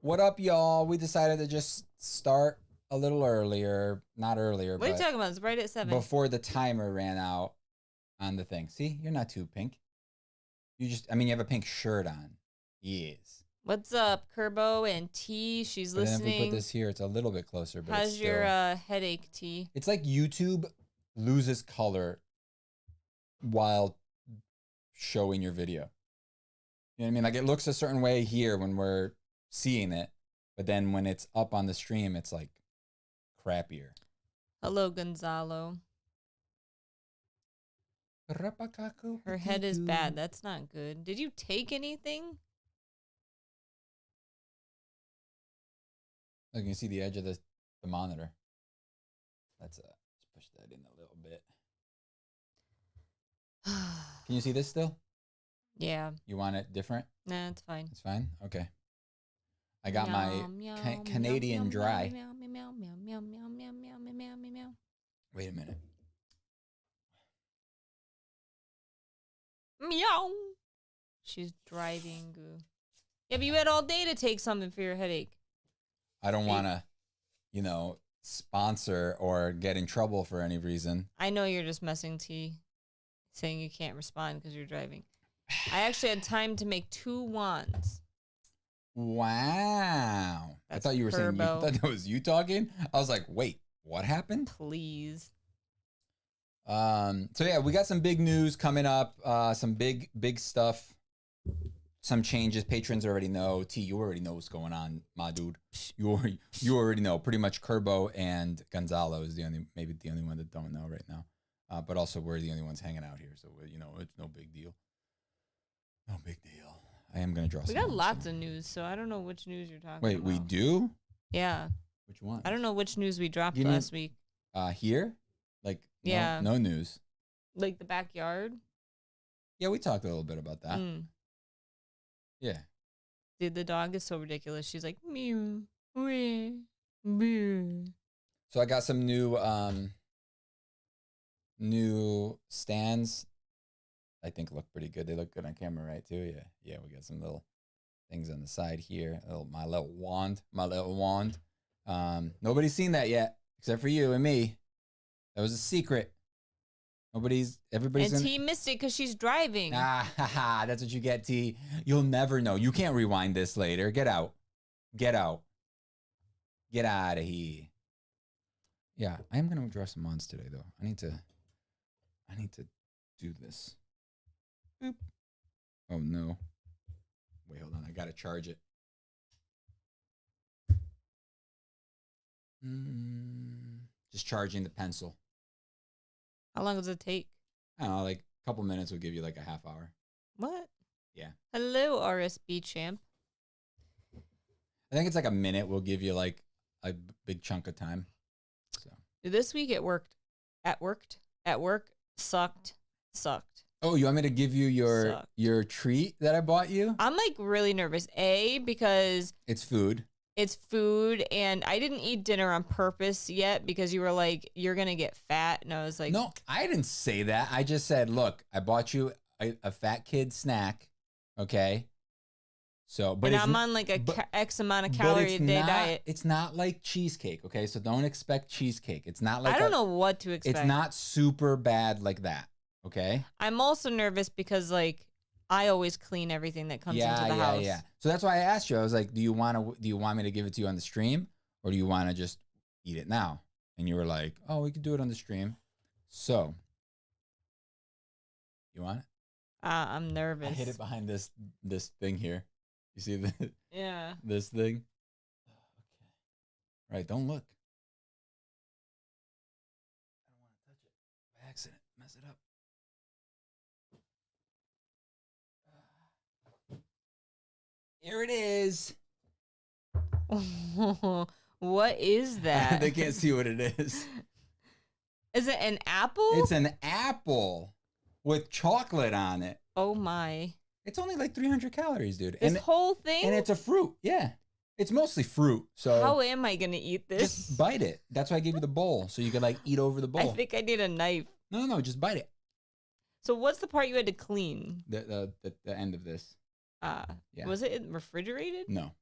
What up, y'all? We decided to just start a little earlier. Not earlier, What are you but talking about? It's right at 7. before the timer ran out on the thing. See, you're not too pink. You just, I mean, you have a pink shirt on. Yes. What's up, Kerbo and T? She's But then if we listening. put this here, it's a little bit closer. But How's it's your still, headache, T? it's like YouTube loses color while showing your video. You know what I mean? Like it looks a certain way here when we're seeing it, but then when it's up on the stream, it's like crappier. Hello, Gonzalo. Her head is bad. That's not good. Did you take anything? Look, you can see the edge of the monitor. Let's push that in a little bit. Can you see this still? Yeah. You want it different? Nah, it's fine. It's fine? Okay. I got my Canadian dry. Wait a minute. Meow. She's driving. Yeah, but you had all day to take something for your headache. I don't want to, you know, sponsor or get in trouble for any reason. I know you're just messing T, saying you can't respond because you're driving. I actually had time to make 2 wands. Wow. That's I thought you were saying, I thought that was you talking. I was like, wait, what happened? Please. So yeah, we got some big news coming up. Some big stuff. Some changes. Patrons already know. T, you already know what's going on, my dude. You already know. Pretty much Kerbo and Gonzalo is maybe the only one that don't know right now. But also we're the only ones hanging out here, so you know it's no big deal. No big deal. I am gonna draw. We got lots of news, so I don't know which news you're talking about. Wait, we do? Yeah. Which one? I don't know which news we dropped last week. Here? Like, yeah. No news. Like the backyard? Yeah, we talked a little bit about that. Yeah. Dude, the dog is so ridiculous. She's like, meow, meow. So I got some new stands. I think look pretty good. They look good on camera, right, too? Yeah. Yeah, we got some little things on the side here. My little wand. Nobody's seen that yet, except for you and me. That was a secret. Everybody's and T missed it because she's driving. That's what you get, T. You'll never know. You can't rewind this later. Get out. Get out. Get out of here. Yeah, I am gonna draw some wands today, though. I need to do this. Boop. Oh no. Wait, hold on. I gotta charge it. Just charging the pencil. How long does it take? I don't know, like a couple minutes will give you like a half hour. What? Yeah. Hello, RSB champ. I think it's like a minute will give you like a big chunk of time. So this week it worked. At work sucked. Oh, you want me to give you your treat that I bought you? I'm like really nervous. Because it's food. It's food, and I didn't eat dinner on purpose yet because you were like, you're going to get fat. And I was like... No, I didn't say that. I just said, look, I bought you a fat kid snack, okay? So, but I'm on like X amount of calorie a day diet. It's not like cheesecake, okay? So don't expect cheesecake. It's not like... I don't know what to expect. It's not super bad like that, okay? I'm also nervous because like... I always clean everything that comes into the house. Yeah. So that's why I asked you. I was like, do you want me to give it to you on the stream, or do you want to just eat it now? And you were like, oh, we could do it on the stream. So, you want it? I'm nervous. I hid it behind this thing here. You see the yeah this thing? Okay. Right. Don't look. I don't want to touch it by accident. Mess it up. Here it is. What is that? They can't see what it is. Is it an apple? It's an apple with chocolate on it. Oh my. It's only like 300 calories, dude. This whole thing? And it's a fruit. Yeah. It's mostly fruit. So how am I going to eat this? Just bite it. That's why I gave you the bowl. So you could like eat over the bowl. I think I need a knife. No, just bite it. So what's the part you had to clean? The end of this. Yeah. Was it refrigerated? No.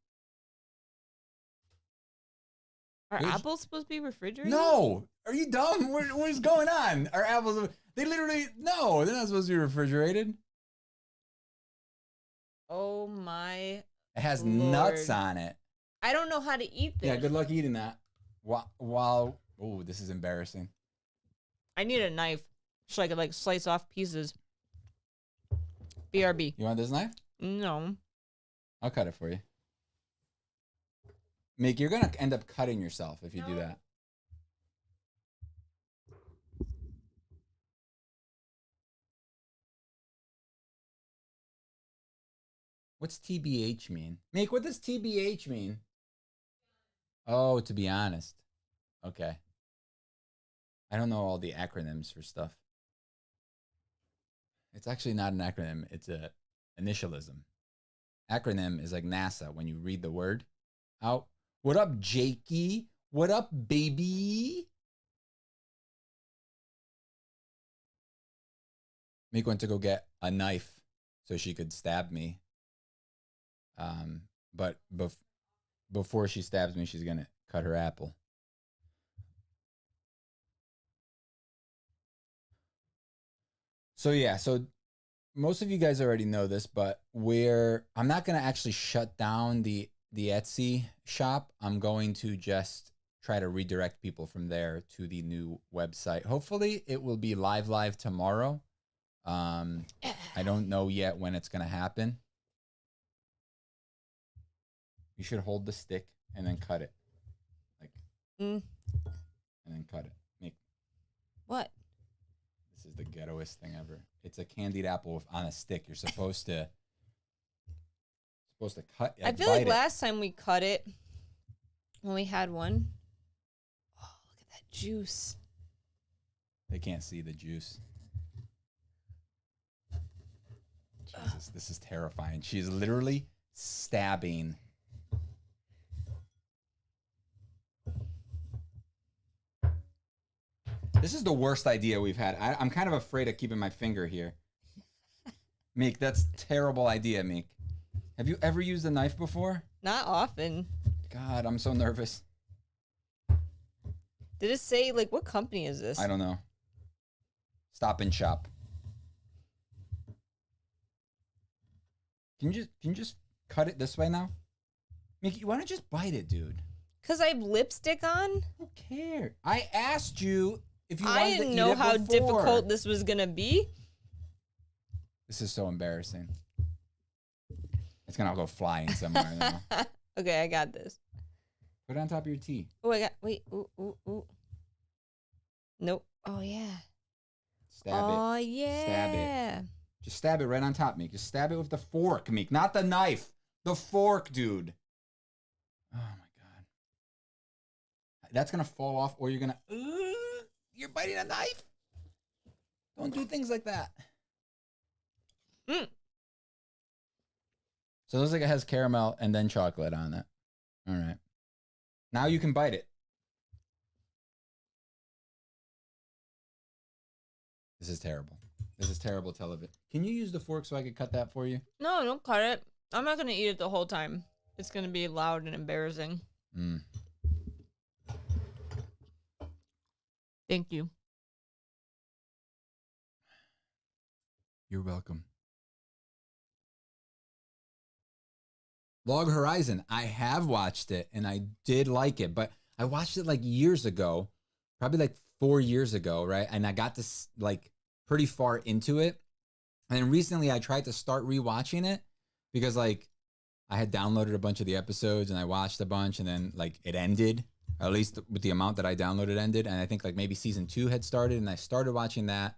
Are apples supposed to be refrigerated? No. Are you dumb? What is going on? Are apples? They literally no. They're not supposed to be refrigerated. Oh my. It has Lord. nuts on it. I don't know how to eat this. Yeah, good luck eating that. While oh, this is embarrassing. I need a knife so I could like slice off pieces. BRB. You want this knife? No. I'll cut it for you. Meek, you're gonna end up cutting yourself if you do that. What's TBH mean? Meek, what does TBH mean? Oh, to be honest. Okay. I don't know all the acronyms for stuff. It's actually not an acronym. It's a initialism. Acronym is like NASA when you read the word out. What up, Jakey? What up, baby? Meek went to go get a knife so she could stab me. But before she stabs me, she's gonna cut her apple. So yeah, so most of you guys already know this, but I'm not gonna actually shut down the Etsy shop. I'm going to just try to redirect people from there to the new website. Hopefully it will be live tomorrow. I don't know yet when it's gonna happen. You should hold the stick and then cut it. Like and then cut it. Make what? This is the ghettoest thing ever. It's a candied apple on a stick. You're supposed to cut. I feel like last time we cut it, when we had one. Oh, look at that juice. They can't see the juice. Jesus, this is terrifying. She's literally stabbing. This is the worst idea we've had. I'm kind of afraid of keeping my finger here. Meek, that's a terrible idea, Meek. Have you ever used a knife before? Not often. God, I'm so nervous. Did it say, like, what company is this? I don't know. Stop and Shop. Can you just cut it this way now? Meek, why don't you just bite it, dude? Because I have lipstick on? Who cares? I asked you if you wanted I to didn't eat know it how before. difficult this was going to be. This is so embarrassing. It's going to go flying somewhere now. Okay, I got this. Put it on top of your tea. Oh, wait. Ooh. Nope. Oh, yeah. Stab it. Oh, yeah. Stab it. Just stab it right on top, Meek. Just stab it with the fork, Meek. Not the knife. The fork, dude. Oh, my God. That's going to fall off, or you're going to... You're biting a knife? Don't do things like that. So it looks like it has caramel and then chocolate on it. All right. Now you can bite it. This is terrible. This is terrible television. Can you use the fork so I could cut that for you? No, don't cut it. I'm not going to eat it the whole time. It's going to be loud and embarrassing. Thank you. You're welcome. Log Horizon. I have watched it and I did like it, but I watched it like years ago, probably like 4 years ago, right? And I got this like pretty far into it. And then recently I tried to start rewatching it because like I had downloaded a bunch of the episodes and I watched a bunch and then like it ended, at least with the amount that I downloaded ended. And I think like maybe season 2 had started and I started watching that,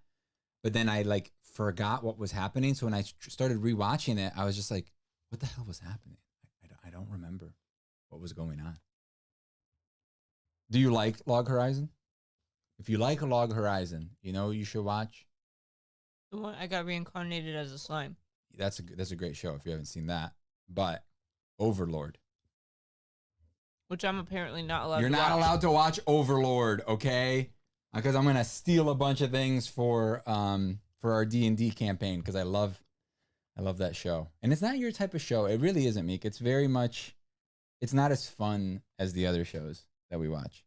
but then I like forgot what was happening. So when I started rewatching it, I was just like, what the hell was happening? I don't remember what was going on. Do you like Log Horizon? If you like Log Horizon, you know you should watch. The one I got reincarnated as a slime. That's a great show if you haven't seen that. But Overlord. Which I'm apparently not allowed You're to not watch. allowed to watch Overlord, okay? Because I'm gonna steal a bunch of things for our D&D campaign because I love that show. And it's not your type of show. It really isn't, Meek. It's very much, it's not as fun as the other shows. that we watch.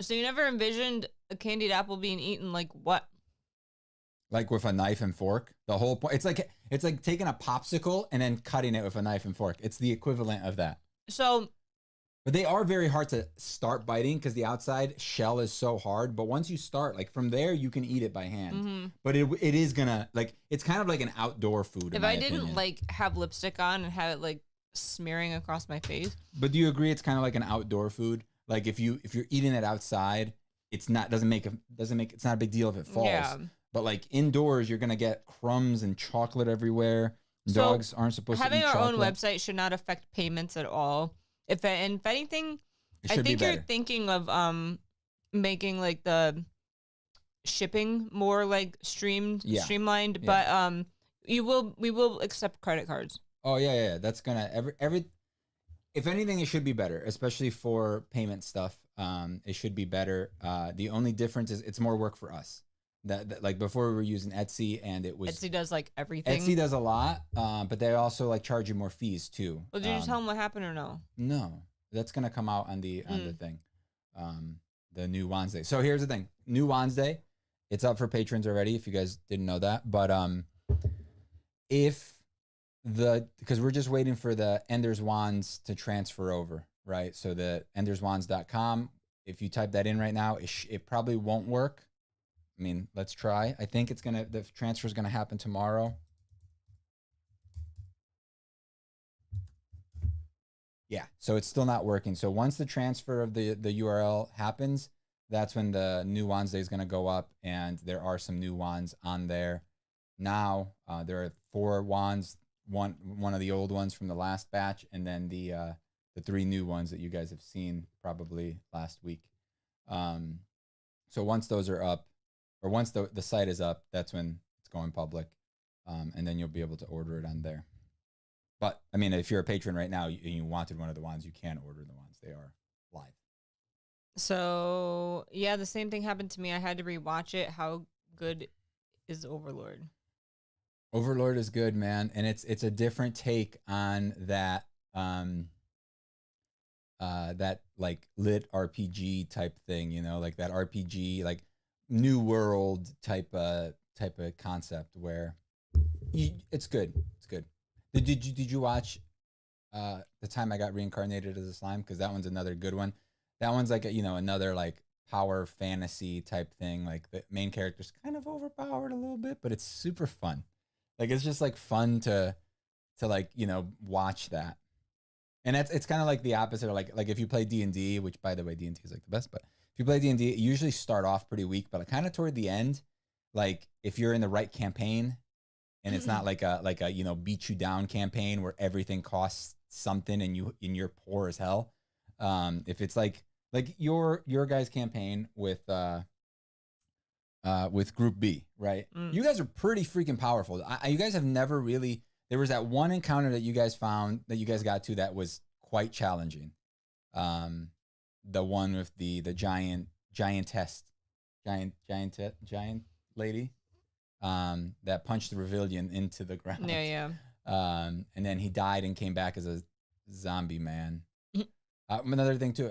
So you never envisioned a candied apple being eaten like what? Like with a knife and fork. The whole point. It's like taking a popsicle and then cutting it with a knife and fork. It's the equivalent of that. So, but they are very hard to start biting because the outside shell is so hard. But once you start, like from there, you can eat it by hand. But it is gonna like it's kind of like an outdoor food. If I didn't like have lipstick on and have it like smearing across my face. But do you agree it's kind of like an outdoor food? Like if you're eating it outside, it's not it's not a big deal if it falls. Yeah. But like indoors, you're gonna get crumbs and chocolate everywhere. So dogs aren't supposed to eat chocolate. Having our own website should not affect payments at all. If anything, I think you're thinking of making like the shipping more like streamlined. Yeah. But we will accept credit cards. Oh yeah. That's gonna every. If anything, it should be better, especially for payment stuff. It should be better. The only difference is it's more work for us. That like before we were using Etsy and it was Etsy does like everything. Etsy does a lot, but they also like charge you more fees too. Well, did you tell them what happened or no? No, that's gonna come out on the thing, the new Wednesday. So here's the thing: new Wednesday, it's up for patrons already. If you guys didn't know that, but because we're just waiting for the Ender's Wands to transfer over, right? So the enderswands.com. If you type that in right now, it probably won't work. I mean, let's try. I think the transfer is gonna happen tomorrow. Yeah, so it's still not working. So once the transfer of the URL happens, that's when the new Wednesday is gonna go up, and there are some new wands on there. Now there are 4 wands, one of the old ones from the last batch, and then the 3 new ones that you guys have seen probably last week. So once those are up, or once the site is up, that's when it's going public. And then you'll be able to order it on there. But, I mean, if you're a patron right now and you wanted one of the ones, you can order the ones. They are live. So, yeah, the same thing happened to me. I had to rewatch it. How good is Overlord? Overlord is good, man. And it's a different take on that that like lit RPG type thing, you know, like that RPG, like New World type of concept where it's good. It's good. Did you watch The Time I Got Reincarnated as a Slime? Because that one's another good one. That one's like another like power fantasy type thing. Like the main character's kind of overpowered a little bit, but it's super fun. Like it's just like fun to like watch that. And it's kind of like the opposite of like if you play D&D, which by the way D&D is like the best, but if you play D&D, you usually start off pretty weak, but kind of toward the end, like if you're in the right campaign and it's not like a beat you down campaign where everything costs something and you're poor as hell. If it's like your guys' campaign with Group B, right? You guys are pretty freaking powerful. You guys have never really. There was that one encounter that you guys found that you guys got to that was quite challenging. The one with the giant lady, that punched the Revillian into the ground. Yeah. And then he died and came back as a zombie man. Another thing too,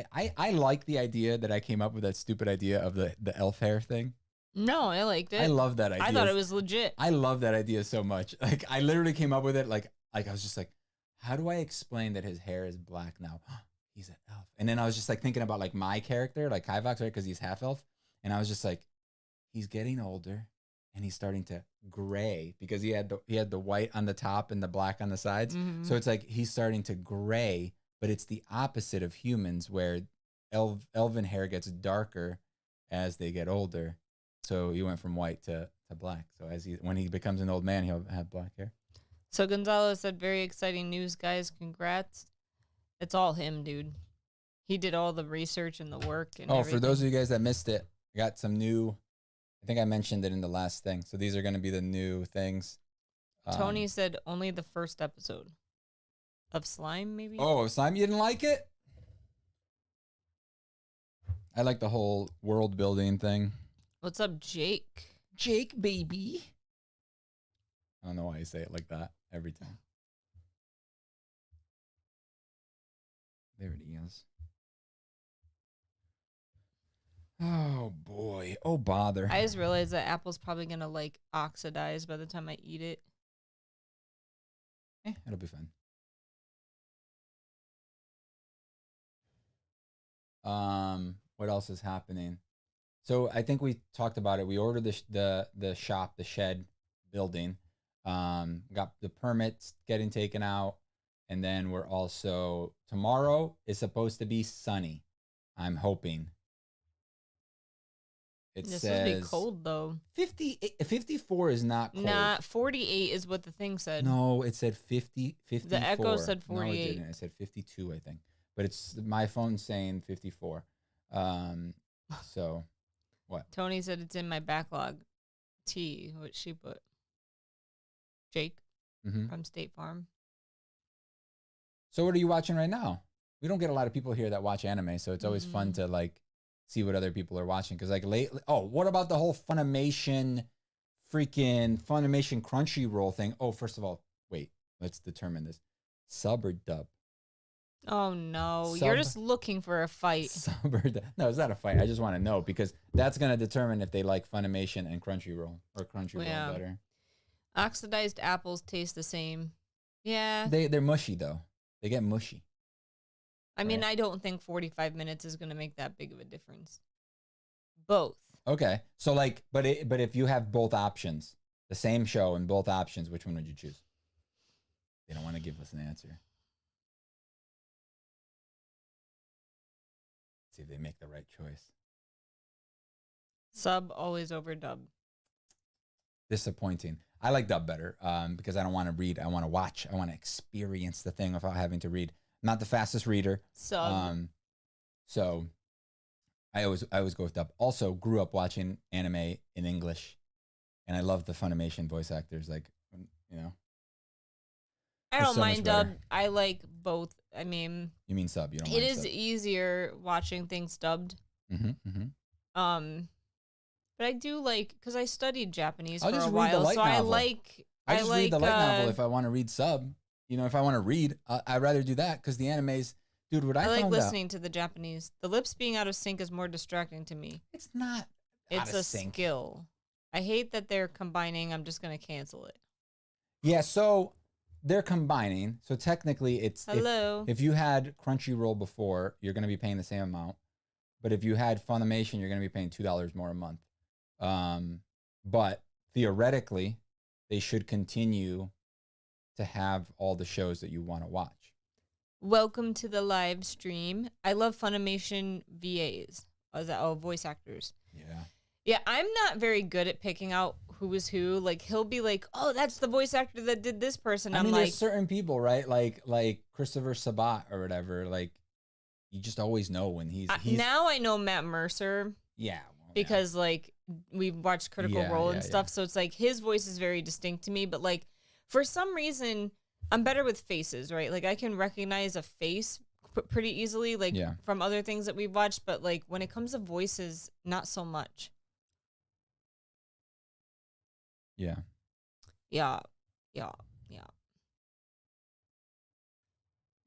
I like the idea that I came up with, that stupid idea of the elf hair thing. No, I liked it. I love that idea. I thought it was legit. I love that idea so much. Like I literally came up with it. Like I was just like, how do I explain that his hair is black now? He's an elf. And then I was just like thinking about like my character, like Kivox, right? Because he's half elf. And I was just like, he's getting older and he's starting to gray because he had the white on the top and the black on the sides. Mm-hmm. So it's like he's starting to gray, but it's the opposite of humans where elven hair gets darker as they get older. So he went from white to black. So when he becomes an old man, he'll have black hair. So Gonzalo said, very exciting news, guys. Congrats. It's all him, dude. He did all the research and the work. And everything. For those of you guys that missed it, I got some new, I think I mentioned it in the last thing. So these are going to be the new things. Tony said only the first episode of Slime, maybe? Oh, Slime, you didn't like it? I like the whole world building thing. What's up, Jake? Jake, baby. I don't know why you say it like that every time. There it is. Oh, bother. I just realized that apple's probably gonna like oxidize by the time I eat it. It'll be fine. What else is happening? So I think we talked about it. We ordered the shop, the shed building. Got the permits getting taken out, and then we're also tomorrow is supposed to be sunny. I'm hoping. It This says would be cold though. 54 is not cold. Nah, 48 is what the thing said. No, it said 54. The Echo said 48. No, it didn't. It said 52, I think. But it's my phone's saying 54. So what? Tony said it's in my backlog. T, what she put. Jake from State Farm. So what are you watching right now? We don't get a lot of people here that watch anime, so it's always fun to like see what other people are watching. Because like lately, what about the whole Funimation Crunchyroll thing? Oh, first of all, wait, let's determine this. Sub or dub? Oh no, you're just looking for a fight. Sub or dub? No, it's not a fight. I just want to know because that's gonna determine if they like Funimation and Crunchyroll or Crunchyroll better. Oxidized apples taste the same. Yeah. They're mushy though. They get mushy. I mean, I don't think 45 minutes is going to make that big of a difference. Both. Okay. So like, but if you have both options, the same show and both options, which one would you choose? They don't want to give us an answer. Let's see if they make the right choice. Sub always over dub. Disappointing. I like dub better because I don't want to read. I want to watch. I want to experience the thing without having to read. Not the fastest reader. Sub. So I always go with dub. Also grew up watching anime in English, and I love the Funimation voice actors. Like, you know. I don't mind dub. I like both. I mean. You mean sub? You don't. It is easier watching things dubbed. But I do like because I studied Japanese for a while, so I like. I just read the light novel if I want to read sub. You know, if I want to read, I'd rather do that because the animes, dude. What I like listening to the Japanese. The lips being out of sync is more distracting to me. It's not. It's a skill. I hate that they're combining. I'm just gonna cancel it. Yeah, so they're combining. So technically, it's hello. If you had Crunchyroll before, you're gonna be paying the same amount. But if you had Funimation, you're gonna be paying $2 more a month. But theoretically, they should continue to have all the shows that you want to watch. Welcome to the live stream. I love Funimation VAs. Voice actors. Yeah. Yeah, I'm not very good at picking out who is who. Like, he'll be like, oh, that's the voice actor that did this person. I mean, there's certain people, right? Like Christopher Sabat or whatever. Like, you just always know when he's now I know Matt Mercer. Yeah. Because, like, we've watched Critical Role and stuff, so it's like his voice is very distinct to me, but, like, for some reason, I'm better with faces, right? Like, I can recognize a face pretty easily, like, from other things that we've watched, but, like, when it comes to voices, not so much. Yeah. Yeah.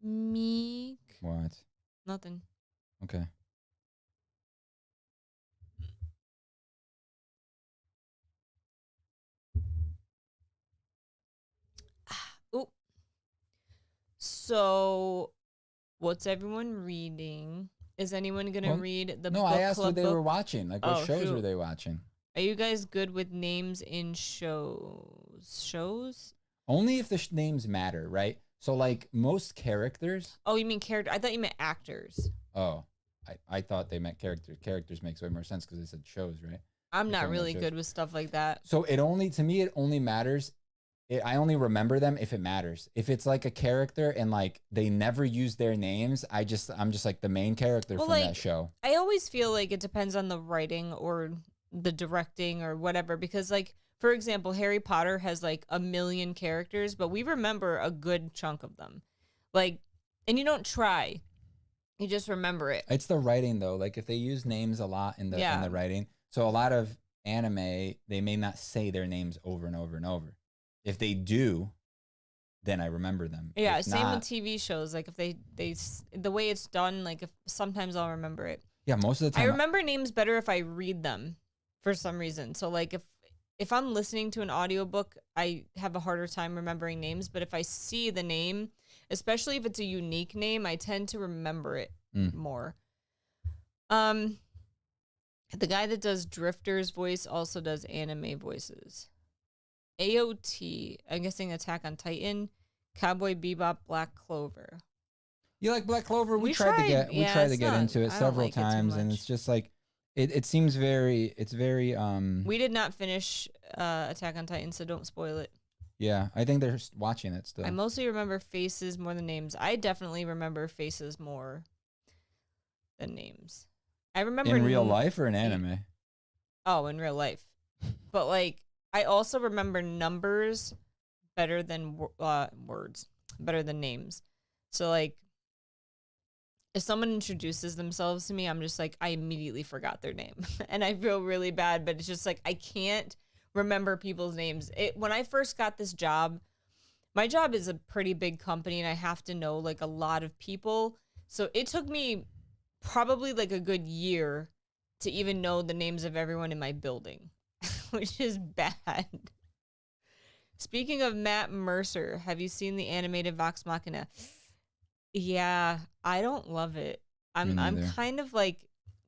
Meek. What? Nothing. Okay. Ooh. So, what's everyone reading? Is anyone gonna read the book club? No, I asked what they were watching. Like, what shows were they watching? Are you guys good with names in shows? Only if the names matter, right? So, like, most characters. Oh, you mean character? I thought you meant actors. Oh, I thought they meant characters. Characters makes way more sense because they said shows, right? I'm not really good with stuff like that. So it only matters. I only remember them if it matters. If it's like a character and like they never use their names, I'm just like the main character from that show. I always feel like it depends on the writing or the directing or whatever, because like, for example, Harry Potter has like 1 million characters, but we remember a good chunk of them. Like, and you don't try. You just remember it. It's the writing though. Like if they use names a lot in the writing. So a lot of anime, they may not say their names over and over and over. If they do, then I remember them. Yeah, same with TV shows. Like if they the way it's done, like if sometimes I'll remember it. Yeah, most of the time. I remember names better if I read them. for some reason. So like if I'm listening to an audiobook, I have a harder time remembering names, but if I see the name, especially if it's a unique name, I tend to remember it more. The guy that does Drifter's voice also does anime voices. AOT, I'm guessing Attack on Titan, Cowboy Bebop, Black Clover. You like Black Clover? We tried to get into it several times, and it's just like it seems very We did not finish Attack on Titan, so don't spoil it. Yeah, I think they're watching it still. I mostly remember faces more than names. I definitely remember faces more than names. I remember in real life or in anime? Oh, in real life. But like I also remember numbers better than words, better than names. So like if someone introduces themselves to me, I'm just like, I immediately forgot their name. And I feel really bad, but it's just like, I can't remember people's names. When I first got this job, my job is a pretty big company and I have to know like a lot of people. So it took me probably like a good year to even know the names of everyone in my building, which is bad. Speaking of Matt Mercer, have you seen the animated Vox Machina? Yeah, I don't love it. I'm kind of like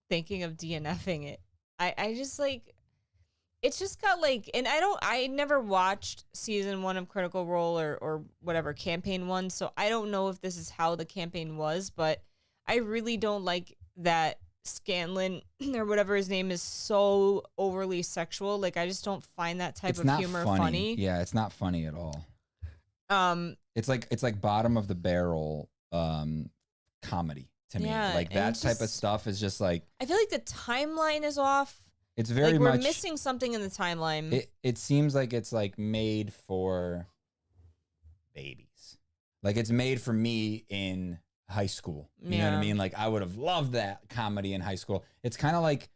thinking of DNFing it. I just like it's just got like, and I never watched season 1 of Critical Role or whatever campaign 1, so I don't know if this is how the campaign was, but I really don't like that Scanlan or whatever his name is so overly sexual. Like I just don't find that type of humor funny. Yeah, it's not funny at all. It's like bottom of the barrel comedy to me. Like that type of stuff is just like, I feel like the timeline is off. It's very like we're much missing something in the timeline. It seems like it's like made for babies. Like it's made for me in high school. You know what I mean? Like I would have loved that comedy in high school. It's kind of like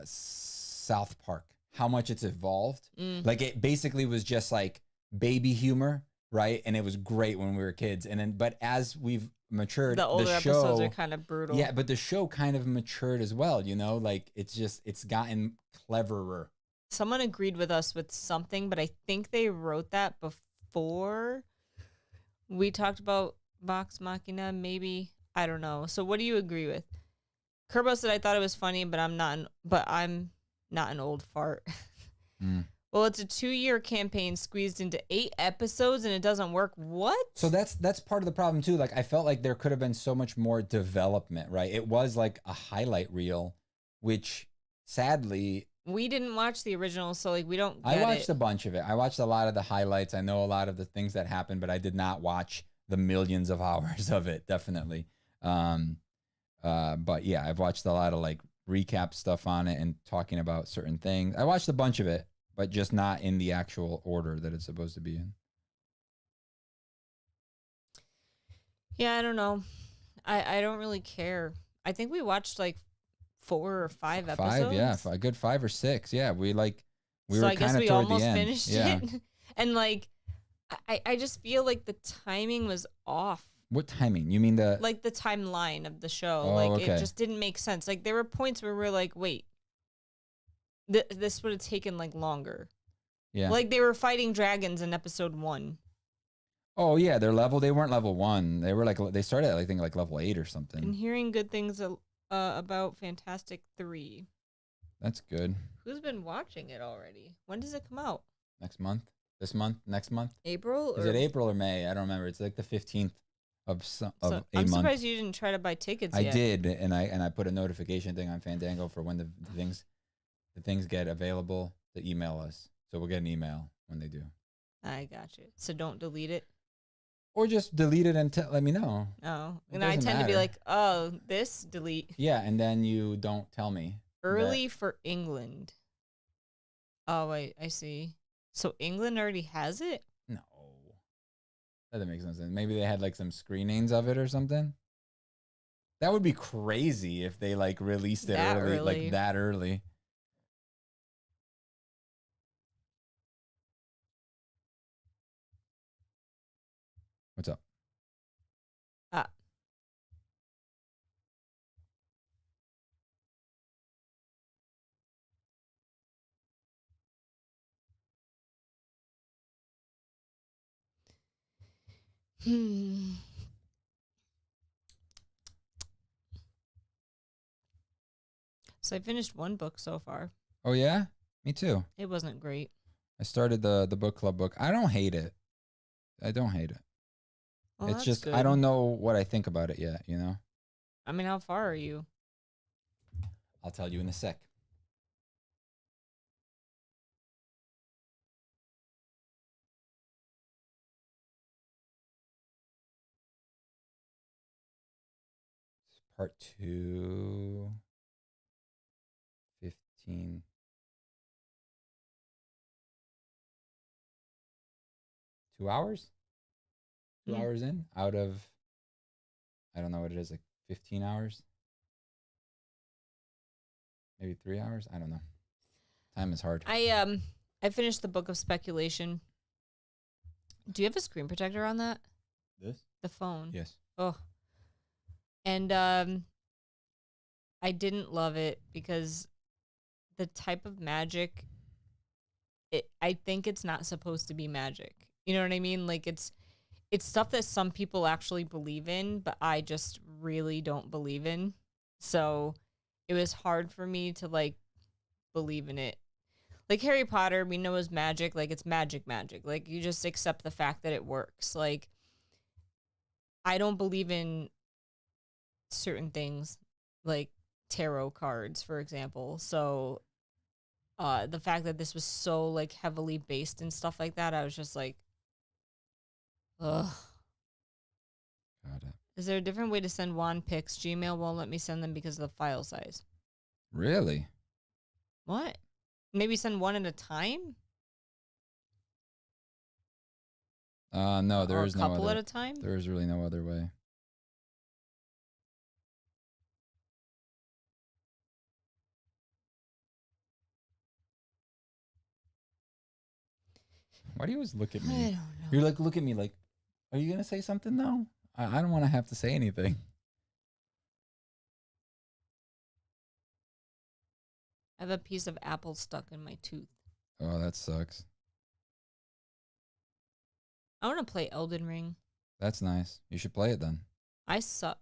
South Park. How much it's evolved. Like it basically was just like baby humor, right? And it was great when we were kids. And then, but as we've matured, the older episodes are kind of brutal. Yeah, but the show kind of matured as well, you know? Like it's gotten cleverer. Someone agreed with us with something, but I think they wrote that before we talked about Vox Machina, maybe. I don't know. So what do you agree with? Kerbo said I thought it was funny, but I'm not an old fart. Well, it's a 2-year campaign squeezed into 8 episodes and it doesn't work. What? So that's part of the problem too. Like I felt like there could have been so much more development, right? It was like a highlight reel, which sadly we didn't watch the original, so like we don't get I watched a bunch of it. I watched a lot of the highlights. I know a lot of the things that happened, but I did not watch the millions of hours of it, definitely. But yeah, I've watched a lot of like recap stuff on it and talking about certain things. I watched a bunch of it, but just not in the actual order that it's supposed to be in. Yeah, I don't know. I don't really care. I think we watched like 4 or 5 episodes. 5, yeah, a good 5 or 6. Yeah, we were I guess kind of we toward almost the end. Finished it. And like, I just feel like the timing was off. What timing? You mean the timeline of the show? Oh, like okay. It just didn't make sense. Like there were points where we're like, wait. This would have taken like longer. Yeah. Like they were fighting dragons in episode 1. Oh yeah, they weren't level 1. They were like they started at I think like level 8 or something. And hearing good things about Fantastic 3. That's good. Who's been watching it already? When does it come out? Next month? This month? Next month? April? Is it April or May? I don't remember. It's like the 15th of a month. I'm surprised you didn't try to buy tickets yet. I did, and I put a notification thing on Fandango for when the things get available to email us. So we'll get an email when they do. I got you. So don't delete it. Or just delete it and let me know. Oh, and I tend to be like, oh, this delete. Yeah, and then you don't tell me. Early for England. Oh, wait, I see. So England already has it? No. That doesn't make sense. Maybe they had like some screenings of it or something. That would be crazy if they like released it early, like that early. What's up? So I finished one book so far. Oh yeah, me too. It wasn't great. I started the book club book. I don't hate it. Well, It's just good. I don't know what I think about it yet. You know. I mean, how far are you? I'll tell you in a sec. Part 2, 15. 2 hours? 2 hours in out of, I don't know what it is, like 15 hours? Maybe 3 hours? I don't know. Time is hard. I finished the book of speculation. Do you have a screen protector on that? This? The phone. Yes. Oh. And I didn't love it because the type of magic, I think it's not supposed to be magic. You know what I mean? Like it's stuff that some people actually believe in, but I just really don't believe in. So it was hard for me to like believe in it. Like Harry Potter, we know is magic. Like it's magic. Like you just accept the fact that it works. Like I don't believe in certain things like tarot cards, for example. So the fact that this was so like heavily based and stuff like that, I was just like, ugh. Got it. Is there a different way to send wand pics? Gmail won't let me send them because of the file size. Really? What? Maybe send one at a time? No, there is no other. A couple at a time? There is really no other way. Why do you always look at me? I don't know. You're like, look at me like, are you going to say something now? I don't want to have to say anything. I have a piece of apple stuck in my tooth. Oh, that sucks. I want to play Elden Ring. That's nice. You should play it then. I suck.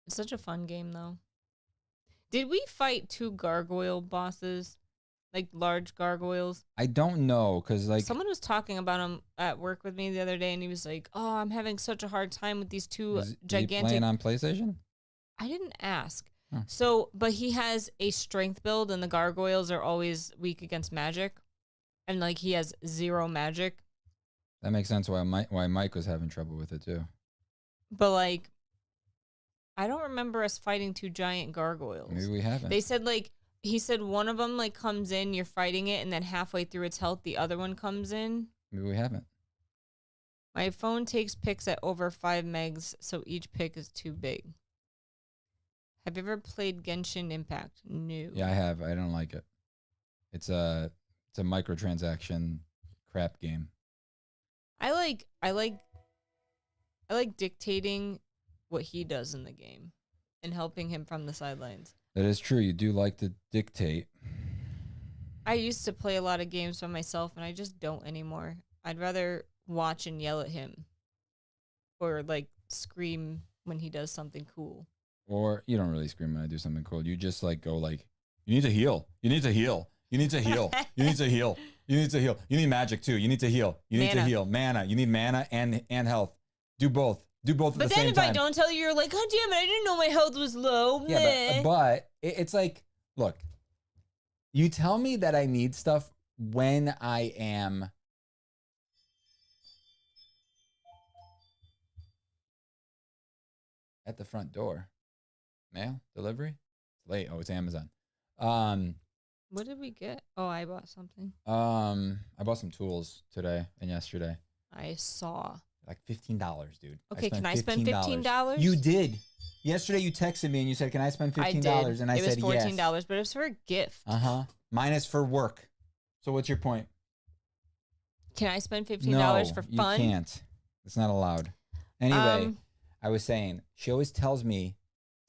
It's such a fun game, though. Did we fight 2 gargoyle bosses? Like large gargoyles? I don't know, because like... Someone was talking about them at work with me the other day, and he was like, oh, I'm having such a hard time with these 2 gigantic... Is he playing on PlayStation? I didn't ask. Huh. So, but he has a strength build, and the gargoyles are always weak against magic. And like he has 0 magic. That makes sense why Mike was having trouble with it too. But like, I don't remember us fighting 2 giant gargoyles. Maybe we haven't. They said like, he said one of them like comes in, you're fighting it, and then halfway through its health, the other one comes in. Maybe we haven't. My phone takes pics at over 5 megs, so each pic is too big. Have you ever played Genshin Impact? No. Yeah, I have. I don't like it. It's a microtransaction crap game. I like dictating what he does in the game and helping him from the sidelines. That is true. You do like to dictate. I used to play a lot of games by myself, and I just don't anymore. I'd rather watch and yell at him or like scream when he does something cool. Or you don't really scream when I do something cool. You just like go like, you need to heal. You need to heal. You need to heal. You need to heal. You need to heal. You need magic too. You need to heal. You need to heal. Mana. You need mana and health. Do both. Do both at the same time. But then if I don't tell you, you're like, God damn it, I didn't know my health was low. Yeah, but it's like, look, you tell me that I need stuff when I am at the front door. Mail? Delivery? It's late. Oh, it's Amazon. What did we get? Oh, I bought something. I bought some tools today and yesterday. I saw. Like $15, dude. Okay, can I spend $15? You did. Yesterday you texted me and you said, can I spend $15? And I said, yes. It was $14, but it was for a gift. Uh-huh. Mine is for work. So what's your point? Can I spend $15 for fun? You can't. It's not allowed. Anyway, I was saying, she always tells me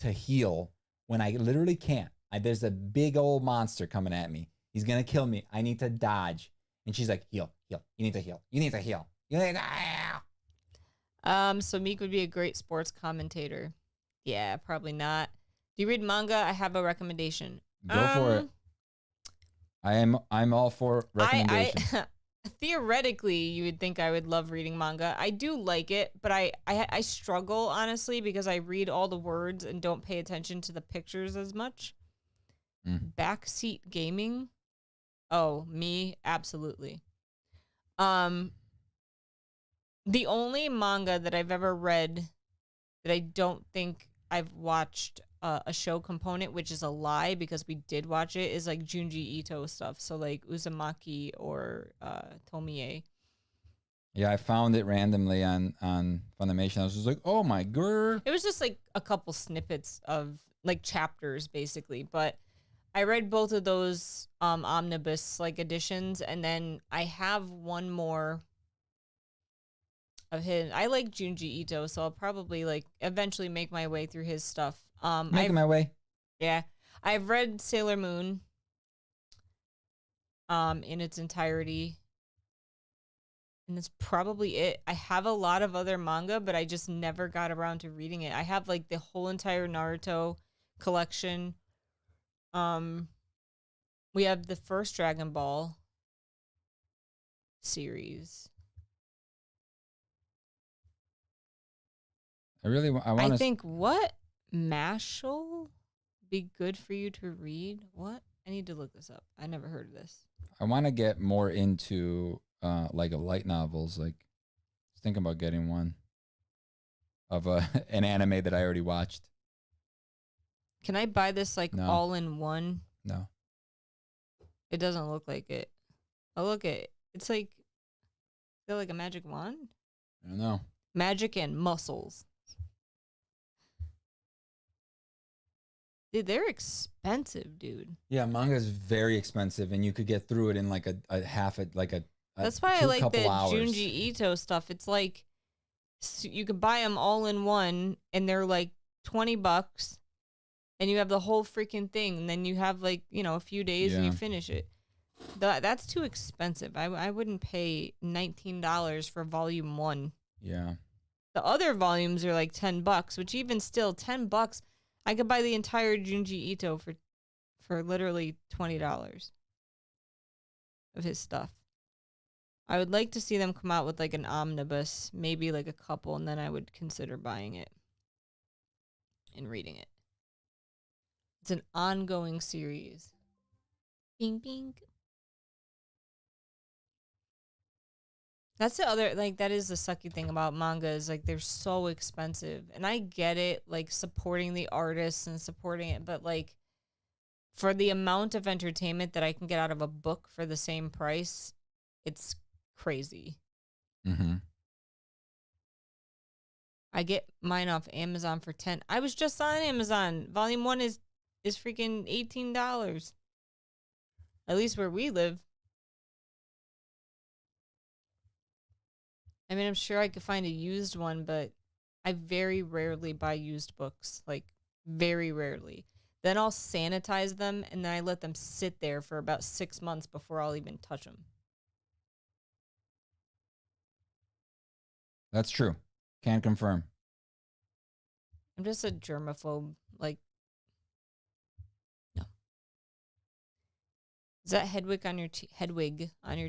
to heal when I literally can't. There's a big old monster coming at me. He's going to kill me. I need to dodge. And she's like, heal. You need to heal. You need to heal. You need to heal. So Meek would be a great sports commentator. Yeah, probably not. Do you read manga? I have a recommendation. Go for it. I'm all for recommendations. I theoretically, you would think I would love reading manga. I do like it, but I struggle honestly because I read all the words and don't pay attention to the pictures as much. Backseat gaming. Oh, me, absolutely. The only manga that I've ever read that I don't think I've watched a show component, which is a lie because we did watch it, is like Junji Ito stuff. So like Uzumaki or Tomie. Yeah, I found it randomly on Funimation. I was just like, oh my god. It was just like a couple snippets of like chapters basically, but I read both of those omnibus like editions, and then I have one more of his. I like Junji Ito, so I'll probably like eventually make my way through his stuff. Making my way. Yeah. I've read Sailor Moon in its entirety. And that's probably it. I have a lot of other manga, but I just never got around to reading it. I have like the whole entire Naruto collection. We have the first Dragon Ball series. I think what Mashal be good for you to read? What? I need to look this up. I never heard of this. I want to get more into like light novels. Like, thinking about getting one of an anime that I already watched. Can I buy this like all in one? No. It doesn't look like it. Oh, look at it. It's like, is that like a magic wand? I don't know. Magic and muscles. Dude, they're expensive, dude. Yeah, manga is very expensive, and you could get through it in like a half a like a. That's why I like the Junji Ito stuff. It's like you could buy them all in one, and they're like $20, and you have the whole freaking thing, and then you have like a few days and you finish it. That's too expensive. I wouldn't pay $19 for volume 1. Yeah. The other volumes are like $10, which even still $10. I could buy the entire Junji Ito for literally $20 of his stuff. I would like to see them come out with like an omnibus, maybe like a couple, and then I would consider buying it and reading it. It's an ongoing series. Bing, bing. That's the other, like, that is the sucky thing about manga is, like, they're so expensive. And I get it, like, supporting the artists and supporting it, but, like, for the amount of entertainment that I can get out of a book for the same price, it's crazy. Mm-hmm. I get mine off Amazon for $10. I was just on Amazon. Volume 1 is freaking $18. At least where we live. I mean, I'm sure I could find a used one, but I very rarely buy used books. Like, very rarely. Then I'll sanitize them, and then I let them sit there for about 6 months before I'll even touch them. That's true. Can confirm. I'm just a germaphobe. Like, no. Is that Hedwig on your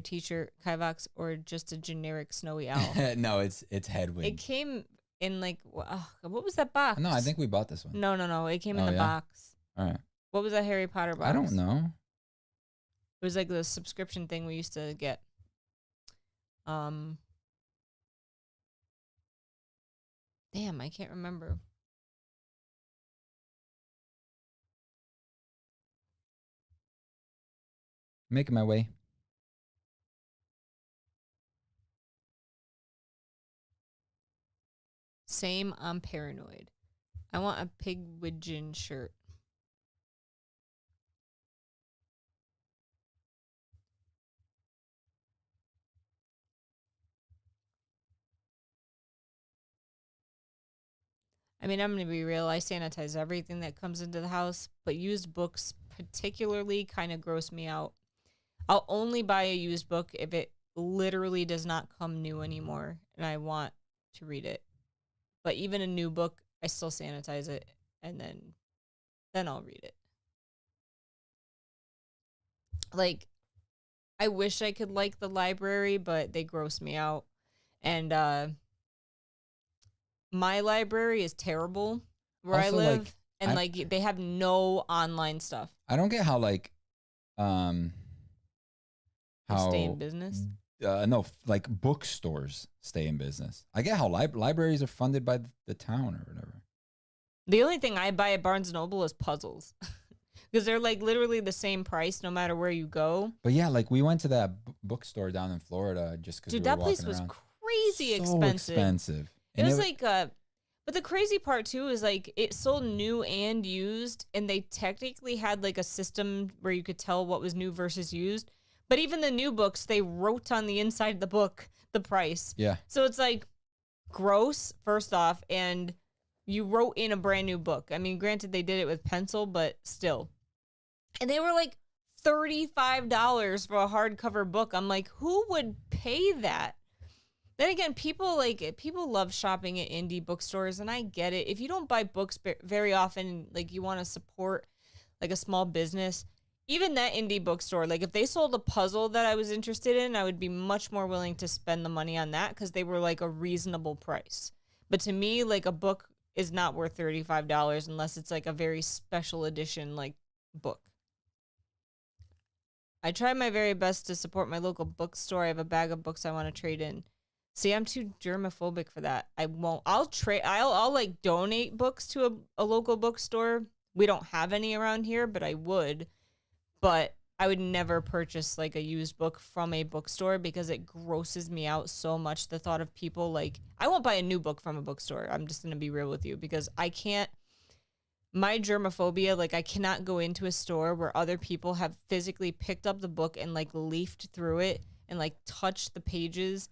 t-shirt, Kivox, or just a generic snowy owl? No, it's Hedwig. It came in like what was that box? No, I think we bought this one. No. It came in the box. All right. What was that Harry Potter box? I don't know. It was like the subscription thing we used to get. Damn, I can't remember. Making my way. Same, I'm paranoid. I want a Pigwidgeon shirt. I mean, I'm going to be real. I sanitize everything that comes into the house, but used books particularly kind of gross me out. I'll only buy a used book if it literally does not come new anymore, and I want to read it. But even a new book, I still sanitize it, and then I'll read it. Like, I wish I could like the library, but they gross me out. And my library is terrible where I live, and like they have no online stuff. I don't get how like how stay in business. No, like bookstores stay in business. I get how libraries are funded by the town or whatever. The only thing I buy at Barnes and Noble is puzzles. Because they're like literally the same price no matter where you go. But yeah, like we went to that bookstore down in Florida just because. Dude, that place was crazy expensive. It was like, but the crazy part too is like it sold new and used, and they technically had like a system where you could tell what was new versus used. But even the new books, they wrote on the inside of the book the price. Yeah. So it's like gross, first off, and you wrote in a brand new book. I mean, granted, they did it with pencil, but still. And they were like $35 for a hardcover book. I'm like, who would pay that? Then again, people love shopping at indie bookstores, and I get it. If you don't buy books very often, like you want to support like a small business, even that indie bookstore, like if they sold a puzzle that I was interested in, I would be much more willing to spend the money on that because they were like a reasonable price. But to me, like a book is not worth $35 unless it's like a very special edition like book. I try my very best to support my local bookstore. I have a bag of books I want to trade in. See, I'm too germophobic for that. I won't. I'll like donate books to a local bookstore. We don't have any around here, but I would. But I would never purchase like a used book from a bookstore because it grosses me out so much. The thought of people like, I won't buy a new book from a bookstore. I'm just going to be real with you because I can't, my germophobia, like I cannot go into a store where other people have physically picked up the book and like leafed through it and like touched the pages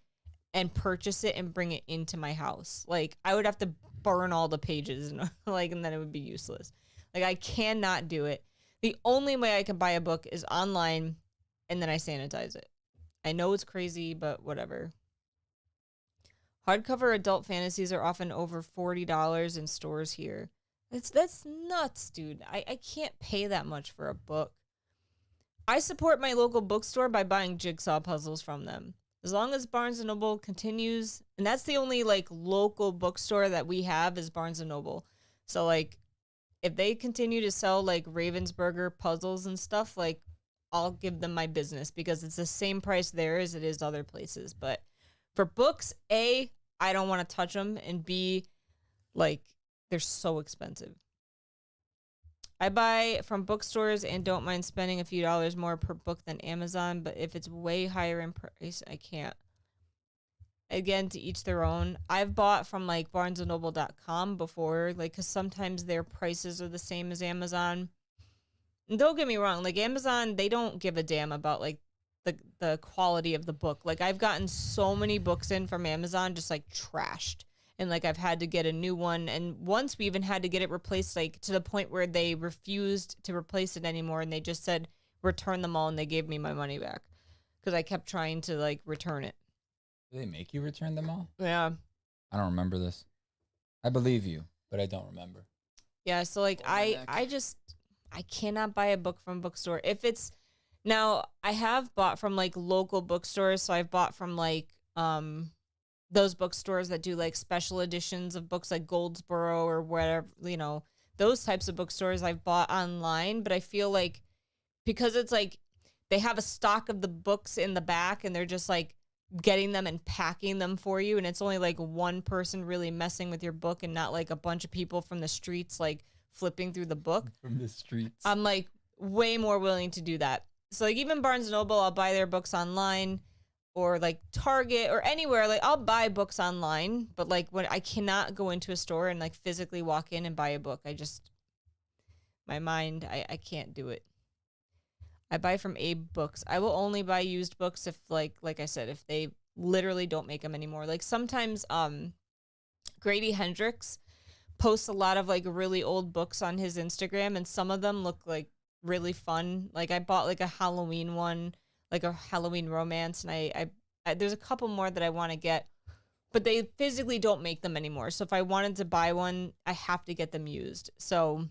and purchase it and bring it into my house. Like I would have to burn all the pages and like, and then it would be useless. Like I cannot do it. The only way I can buy a book is online, and then I sanitize it. I know it's crazy, but whatever. Hardcover adult fantasies are often over $40 in stores here. That's nuts, dude. I can't pay that much for a book. I support my local bookstore by buying jigsaw puzzles from them. As long as Barnes & Noble continues, and that's the only, like, local bookstore that we have is Barnes & Noble. So, like, if they continue to sell like Ravensburger puzzles and stuff, like I'll give them my business because it's the same price there as it is other places. But for books, A, I don't want to touch them, and B, like they're so expensive. I buy from bookstores and don't mind spending a few dollars more per book than Amazon, but if it's way higher in price, I can't. Again, to each their own. I've bought from like barnesandnoble.com before, like, because sometimes their prices are the same as Amazon. And don't get me wrong, like Amazon, they don't give a damn about like the quality of the book. Like I've gotten so many books in from Amazon just like trashed. And like I've had to get a new one. And once we even had to get it replaced, like to the point where they refused to replace it anymore. And they just said, return them all. And they gave me my money back because I kept trying to like return it. Do they make you return them all? Yeah. I don't remember this. I believe you, but I don't remember. Yeah, so like I cannot buy a book from a bookstore. If it's now I have bought from like local bookstores, so I've bought from like those bookstores that do like special editions of books like Goldsboro or whatever, you know, those types of bookstores I've bought online, but I feel like because it's like they have a stock of the books in the back and they're just like getting them and packing them for you, and it's only like one person really messing with your book and not like a bunch of people from the streets like flipping through the book from the streets. I'm like way more willing to do that. So like even Barnes & Noble, I'll buy their books online, or like Target or anywhere. Like I'll buy books online, but like when I cannot go into a store and like physically walk in and buy a book, my mind, I can't do it. I buy from Abe Books. I will only buy used books if like I said, if they literally don't make them anymore. Like sometimes Grady Hendrix posts a lot of like really old books on his Instagram, and some of them look like really fun. Like I bought like a Halloween one, like a Halloween romance, and I there's a couple more that I want to get. But they physically don't make them anymore. So if I wanted to buy one, I have to get them used. So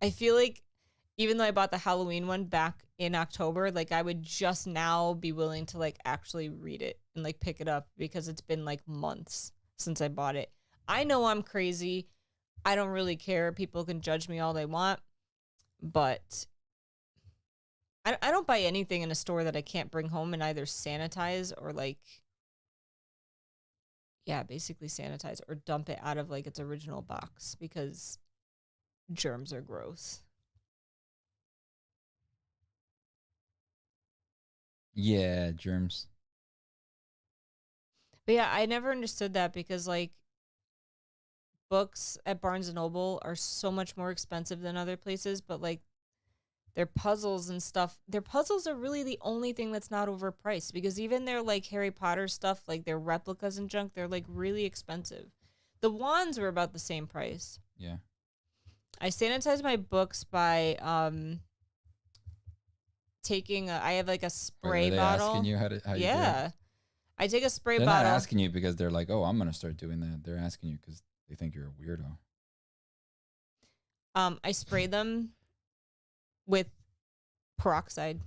I feel like even though I bought the Halloween one back in October, like I would just now be willing to like actually read it and like pick it up because it's been like months since I bought it. I know I'm crazy. I don't really care. People can judge me all they want, but I don't buy anything in a store that I can't bring home and either sanitize or like, yeah, basically sanitize or dump it out of like its original box because germs are gross. Yeah, germs. But yeah, I never understood that because like books at Barnes and Noble are so much more expensive than other places, but like their puzzles and stuff, their puzzles are really the only thing that's not overpriced because even their like Harry Potter stuff, like their replicas and junk, they're like really expensive. The wands were about the same price. Yeah. I sanitize my books by I have like a spray bottle. Asking you how you do it? I take a spray bottle. They're not asking you because they're like, oh, I'm going to start doing that. They're asking you because they think you're a weirdo. I spray them with peroxide,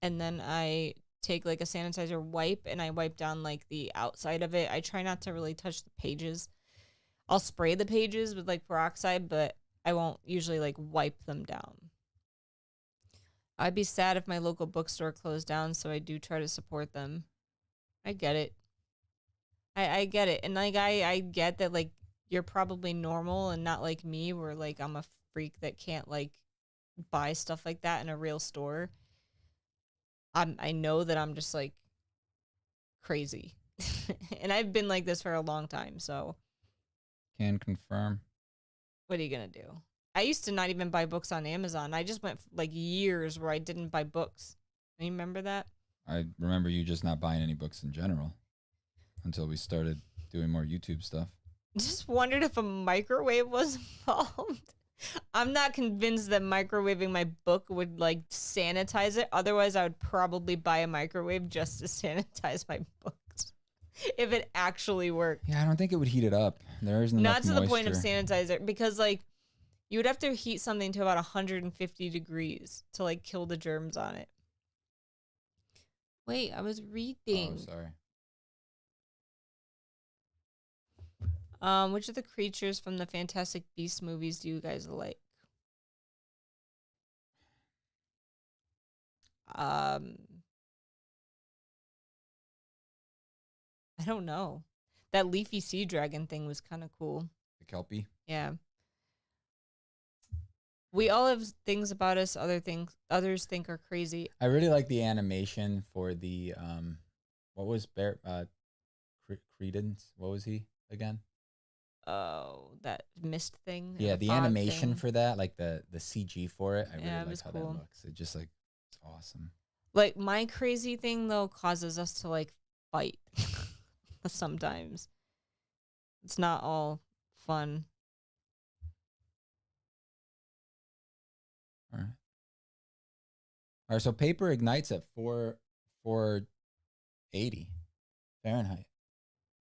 and then I take like a sanitizer wipe and I wipe down like the outside of it. I try not to really touch the pages. I'll spray the pages with like peroxide, but I won't usually like wipe them down. I'd be sad if my local bookstore closed down, so I do try to support them. I get it. I get it. And like I get that like you're probably normal and not like me where like I'm a freak that can't like buy stuff like that in a real store. I know that I'm just like crazy. And I've been like this for a long time, so can confirm. What are you going to do? I used to not even buy books on Amazon. I just went like years where I didn't buy books. You remember that? I remember you just not buying any books in general until we started doing more YouTube stuff. Just wondered if a microwave was involved. I'm not convinced that microwaving my book would like sanitize it. Otherwise, I would probably buy a microwave just to sanitize my books if it actually worked. Yeah, I don't think it would heat it up. There isn't enough moisture. Not to the point of sanitizer because like you would have to heat something to about 150 degrees to like kill the germs on it. Wait, I was reading. Oh, sorry. Which of the creatures from the Fantastic Beasts movies do you guys like? I don't know. That leafy sea dragon thing was kind of cool. The Kelpie? Yeah. We all have things about us others think are crazy. I really like the animation for the what was Credence? What was he again? Oh, that mist thing. Yeah, the animation for that, like the CG for it. I really like how that looks. It just like it's awesome. Like my crazy thing though causes us to like fight sometimes. It's not all fun. All right. So paper ignites at 480 Fahrenheit.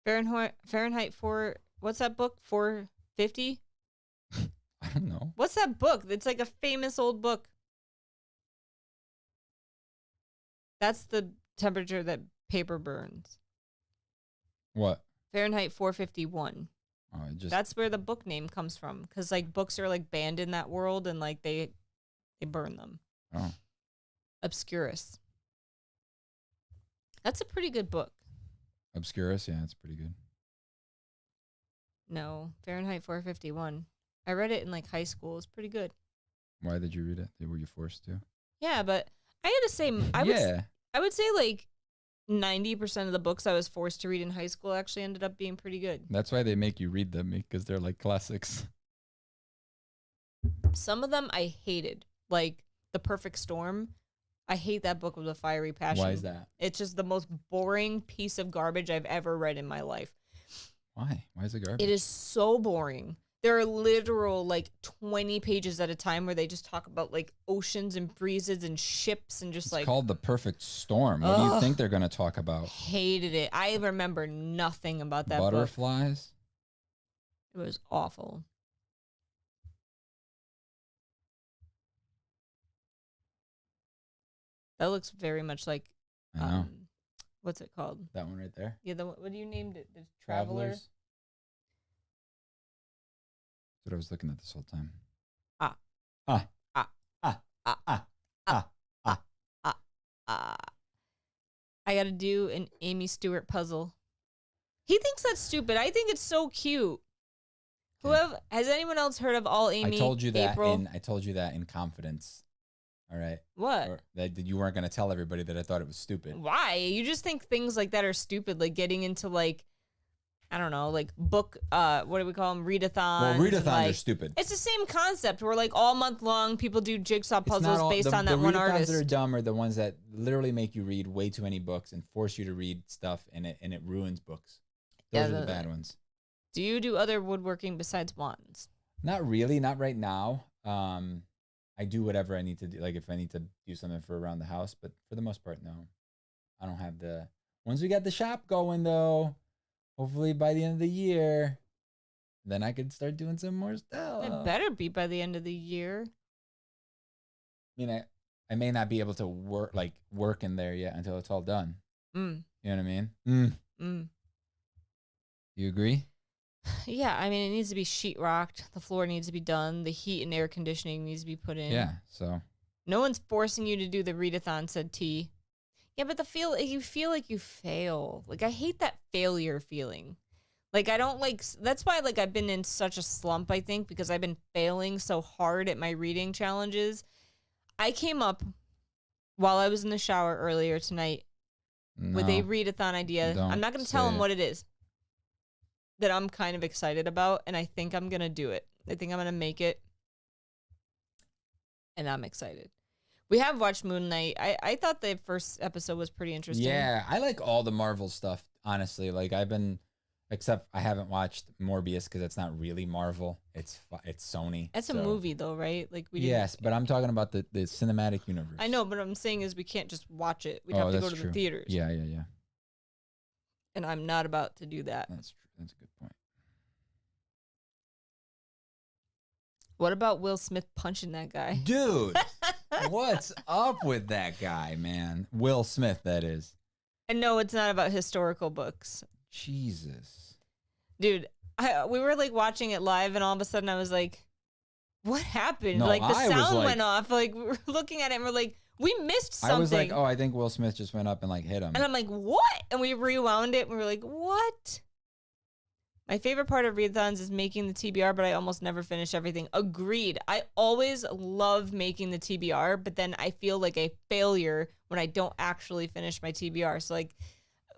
Fahrenheit 4. What's that book? 450? I don't know. What's that book? It's like a famous old book. That's the temperature that paper burns. What? Fahrenheit 451. Oh, that's where the book name comes from. Because like books are like banned in that world and like they burn them. Oh. Obscurus. That's a pretty good book. Obscurus, yeah, it's pretty good. No, Fahrenheit 451. I read it in like high school. It's pretty good. Why did you read it? Were you forced to? Yeah, but I had to say, I would say like 90% of the books I was forced to read in high school actually ended up being pretty good. That's why they make you read them, because they're like classics. Some of them I hated, like The Perfect Storm. I hate that book with a fiery passion. Why is that? It's just the most boring piece of garbage I've ever read in my life. Why? Why is it garbage? It is so boring. There are literal like 20 pages at a time where they just talk about like oceans and breezes and ships and just it's called The Perfect Storm. What do you think they're going to talk about? Hated it. I remember nothing about that Butterflies? Book. It was awful. That looks very much like, what's it called? That one right there? Yeah, what do you named it? The Traveler? That's what I was looking at this whole time. I got to do an Amy Stewart puzzle. He thinks that's stupid. I think it's so cute. Whoever has anyone else heard of All Amy? I told you that April? I told you that in confidence. All right. What? Or that you weren't going to tell everybody that I thought it was stupid. Why? You just think things like that are stupid, like getting into like, I don't know, like book, what do we call them? Readathons. Well, readathons like, are stupid. It's the same concept where like all month long people do jigsaw puzzles based on that one artist. The readathons that are dumb are the ones that literally make you read way too many books and force you to read stuff and it ruins books. Those are the bad ones. Do you do other woodworking besides wands? Not really, not right now. I do whatever I need to do, like if I need to do something for around the house, but for the most part, no. I don't have the... Once we got the shop going, though, hopefully by the end of the year, then I could start doing some more stuff. It better be by the end of the year. I mean, I may not be able to work in there yet until it's all done. You know what I mean? You agree? Yeah, I mean, it needs to be sheetrocked. The floor needs to be done. The heat and air conditioning needs to be put in. Yeah, so. No one's forcing you to do the readathon, said T. Yeah, but you feel like you fail. Like, I hate that failure feeling. Like, I don't like, that's why, like, I've been in such a slump, I think, because I've been failing so hard at my reading challenges. I came up while I was in the shower earlier tonight with a readathon idea. I'm not going to tell him what it is. That I'm kind of excited about, and I think I'm going to do it. I think I'm going to make it, and I'm excited. We have watched Moon Knight. I thought the first episode was pretty interesting. Yeah, I like all the Marvel stuff, honestly. Like, except I haven't watched Morbius because it's not really Marvel. It's Sony. It's a movie, though, right? Like Yes, but I'm talking about the cinematic universe. I know, but what I'm saying is we can't just watch it. We'd have to go to the theaters. Yeah. And I'm not about to do that. That's true. That's a good point. What about Will Smith punching that guy? Dude, what's up with that guy, man? Will Smith, that is. And no, it's not about historical books. Jesus. Dude, we were like watching it live and all of a sudden I was like, what happened? No, like the sound went off. Like we were looking at it and we're like, we missed something. I was like, I think Will Smith just went up and like hit him. And I'm like, what? And we rewound it and we were like, what? My favorite part of readathons is making the TBR, but I almost never finish everything. Agreed. I always love making the TBR, but then I feel like a failure when I don't actually finish my TBR. So like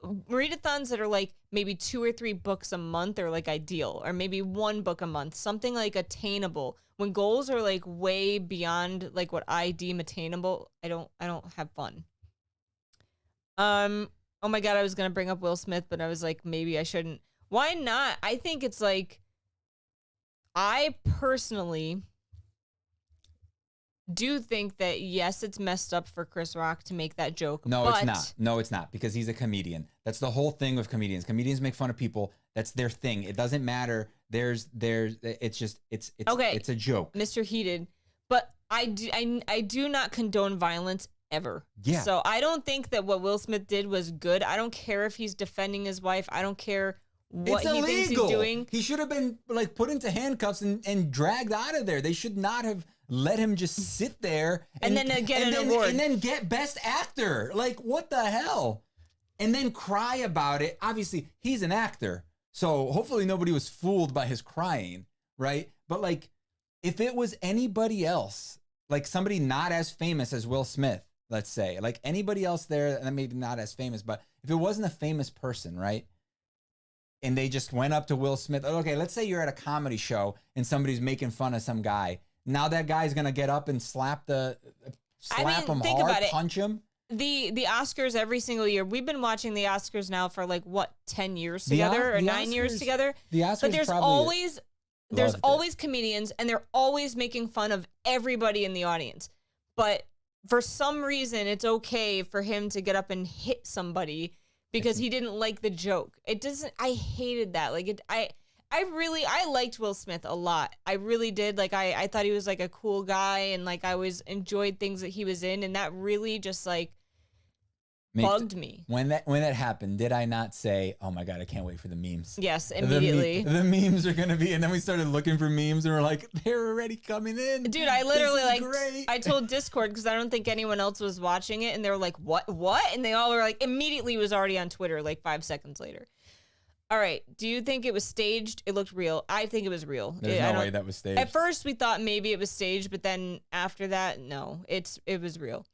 readathons that are like maybe 2 or 3 books a month are like ideal, or maybe 1 book a month, something like attainable. When goals are like way beyond like what I deem attainable, I don't have fun. Oh my God, I was going to bring up Will Smith, but I was like, maybe I shouldn't. Why not? I think it's like, I personally do think that, yes, it's messed up for Chris Rock to make that joke. No, it's not. No, it's not, because he's a comedian. That's the whole thing with comedians. Comedians make fun of people. That's their thing. It doesn't matter. It's okay. It's a joke. Mr. Heated. But I do not condone violence ever. Yeah. So I don't think that what Will Smith did was good. I don't care if he's defending his wife. I don't care what he thinks he's doing. He should have been like put into handcuffs and dragged out of there. They should not have let him just sit there and then get an award. And then get Best Actor. Like, what the hell? And then cry about it. Obviously, he's an actor, so hopefully nobody was fooled by his crying, right? But like, if it was anybody else, like somebody not as famous as Will Smith, let's say, like anybody else there, and maybe not as famous, but if it wasn't a famous person, right? And they just went up to Will Smith. Okay, let's say you're at a comedy show and somebody's making fun of some guy. Now that guy's gonna get up and slap him hard, punch him. The Oscars every single year. We've been watching the Oscars now for like what, 10 years together or 9 years together. The Oscars, but there's always There's always comedians, and they're always making fun of everybody in the audience. But for some reason, it's okay for him to get up and hit somebody because he didn't like the joke. It doesn't. I hated that. Like I liked Will Smith a lot. I really did. Like I thought he was like a cool guy, and like I always enjoyed things that he was in, and that really just like bugged me. When that happened, did I not say, "Oh my God, I can't wait for the memes"? Yes, immediately. The memes are gonna be, and then we started looking for memes, and we're like, they're already coming in. Dude, I literally like great. I told Discord because I don't think anyone else was watching it, and they were like, "What? And they all were like, immediately was already on Twitter like 5 seconds later. All right. Do you think it was staged? It looked real. I think it was real. There's no way that was staged. At first, we thought maybe it was staged, but then after that, no, it was real.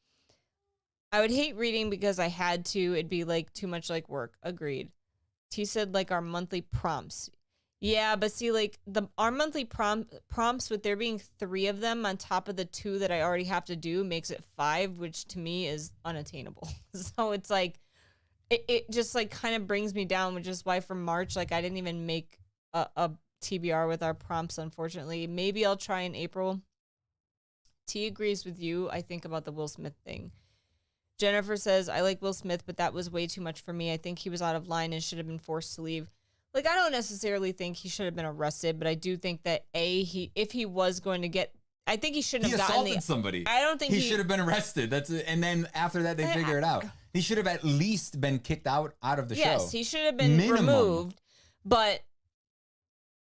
I would hate reading because I had to. It'd be like too much like work. Agreed. T said like our monthly prompts. Yeah, but see, like our monthly prompts with there being 3 of them on top of the 2 that I already have to do makes it 5, which to me is unattainable. So it's like. It just like kind of brings me down, which is why for March, like I didn't even make a TBR with our prompts, unfortunately. Maybe I'll try in April. T agrees with you, I think, about the Will Smith thing. Jennifer says, I like Will Smith, but that was way too much for me. I think he was out of line and should have been forced to leave. Like, I don't necessarily think he should have been arrested, but I do think that if he was going to get, I think he shouldn't have gotten assaulted somebody. I don't think he should have been arrested. That's it. And then after that, they figure it out. He should have at least been kicked out of the show. Yes, he should have been removed. But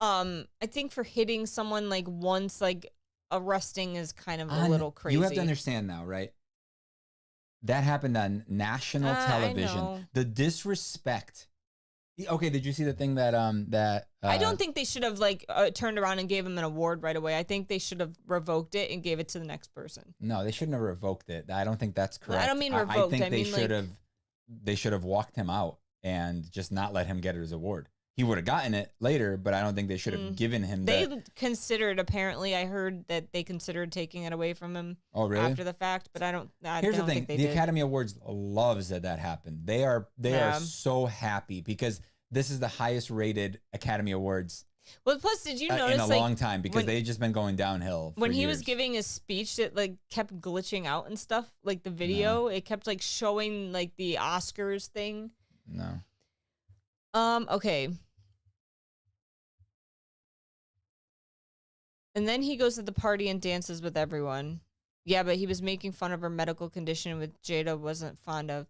I think for hitting someone like once, like arresting is kind of a little crazy. You have to understand now, right? That happened on national television. The disrespect. Okay, did you see the thing that I don't think they should have like turned around and gave him an award right away. I think they should have revoked it and gave it to the next person. No, they shouldn't have revoked it. I don't think that's correct. I don't mean revoked. I think they should have walked him out and just not let him get his award. He would have gotten it later, but I don't think they should have given him that. They considered, apparently, I heard that they considered taking it away from him after the fact, but Here's the thing. The Academy Awards loves that happened. They are so happy because this is the highest rated Academy Awards. Well, plus, did you notice in a long time because they've just been going downhill when he was giving his speech? It like kept glitching out and stuff. Like the video, it kept like showing like the Oscars thing. No. Okay. And then he goes to the party and dances with everyone. Yeah, but he was making fun of her medical condition, which Jada wasn't fond of.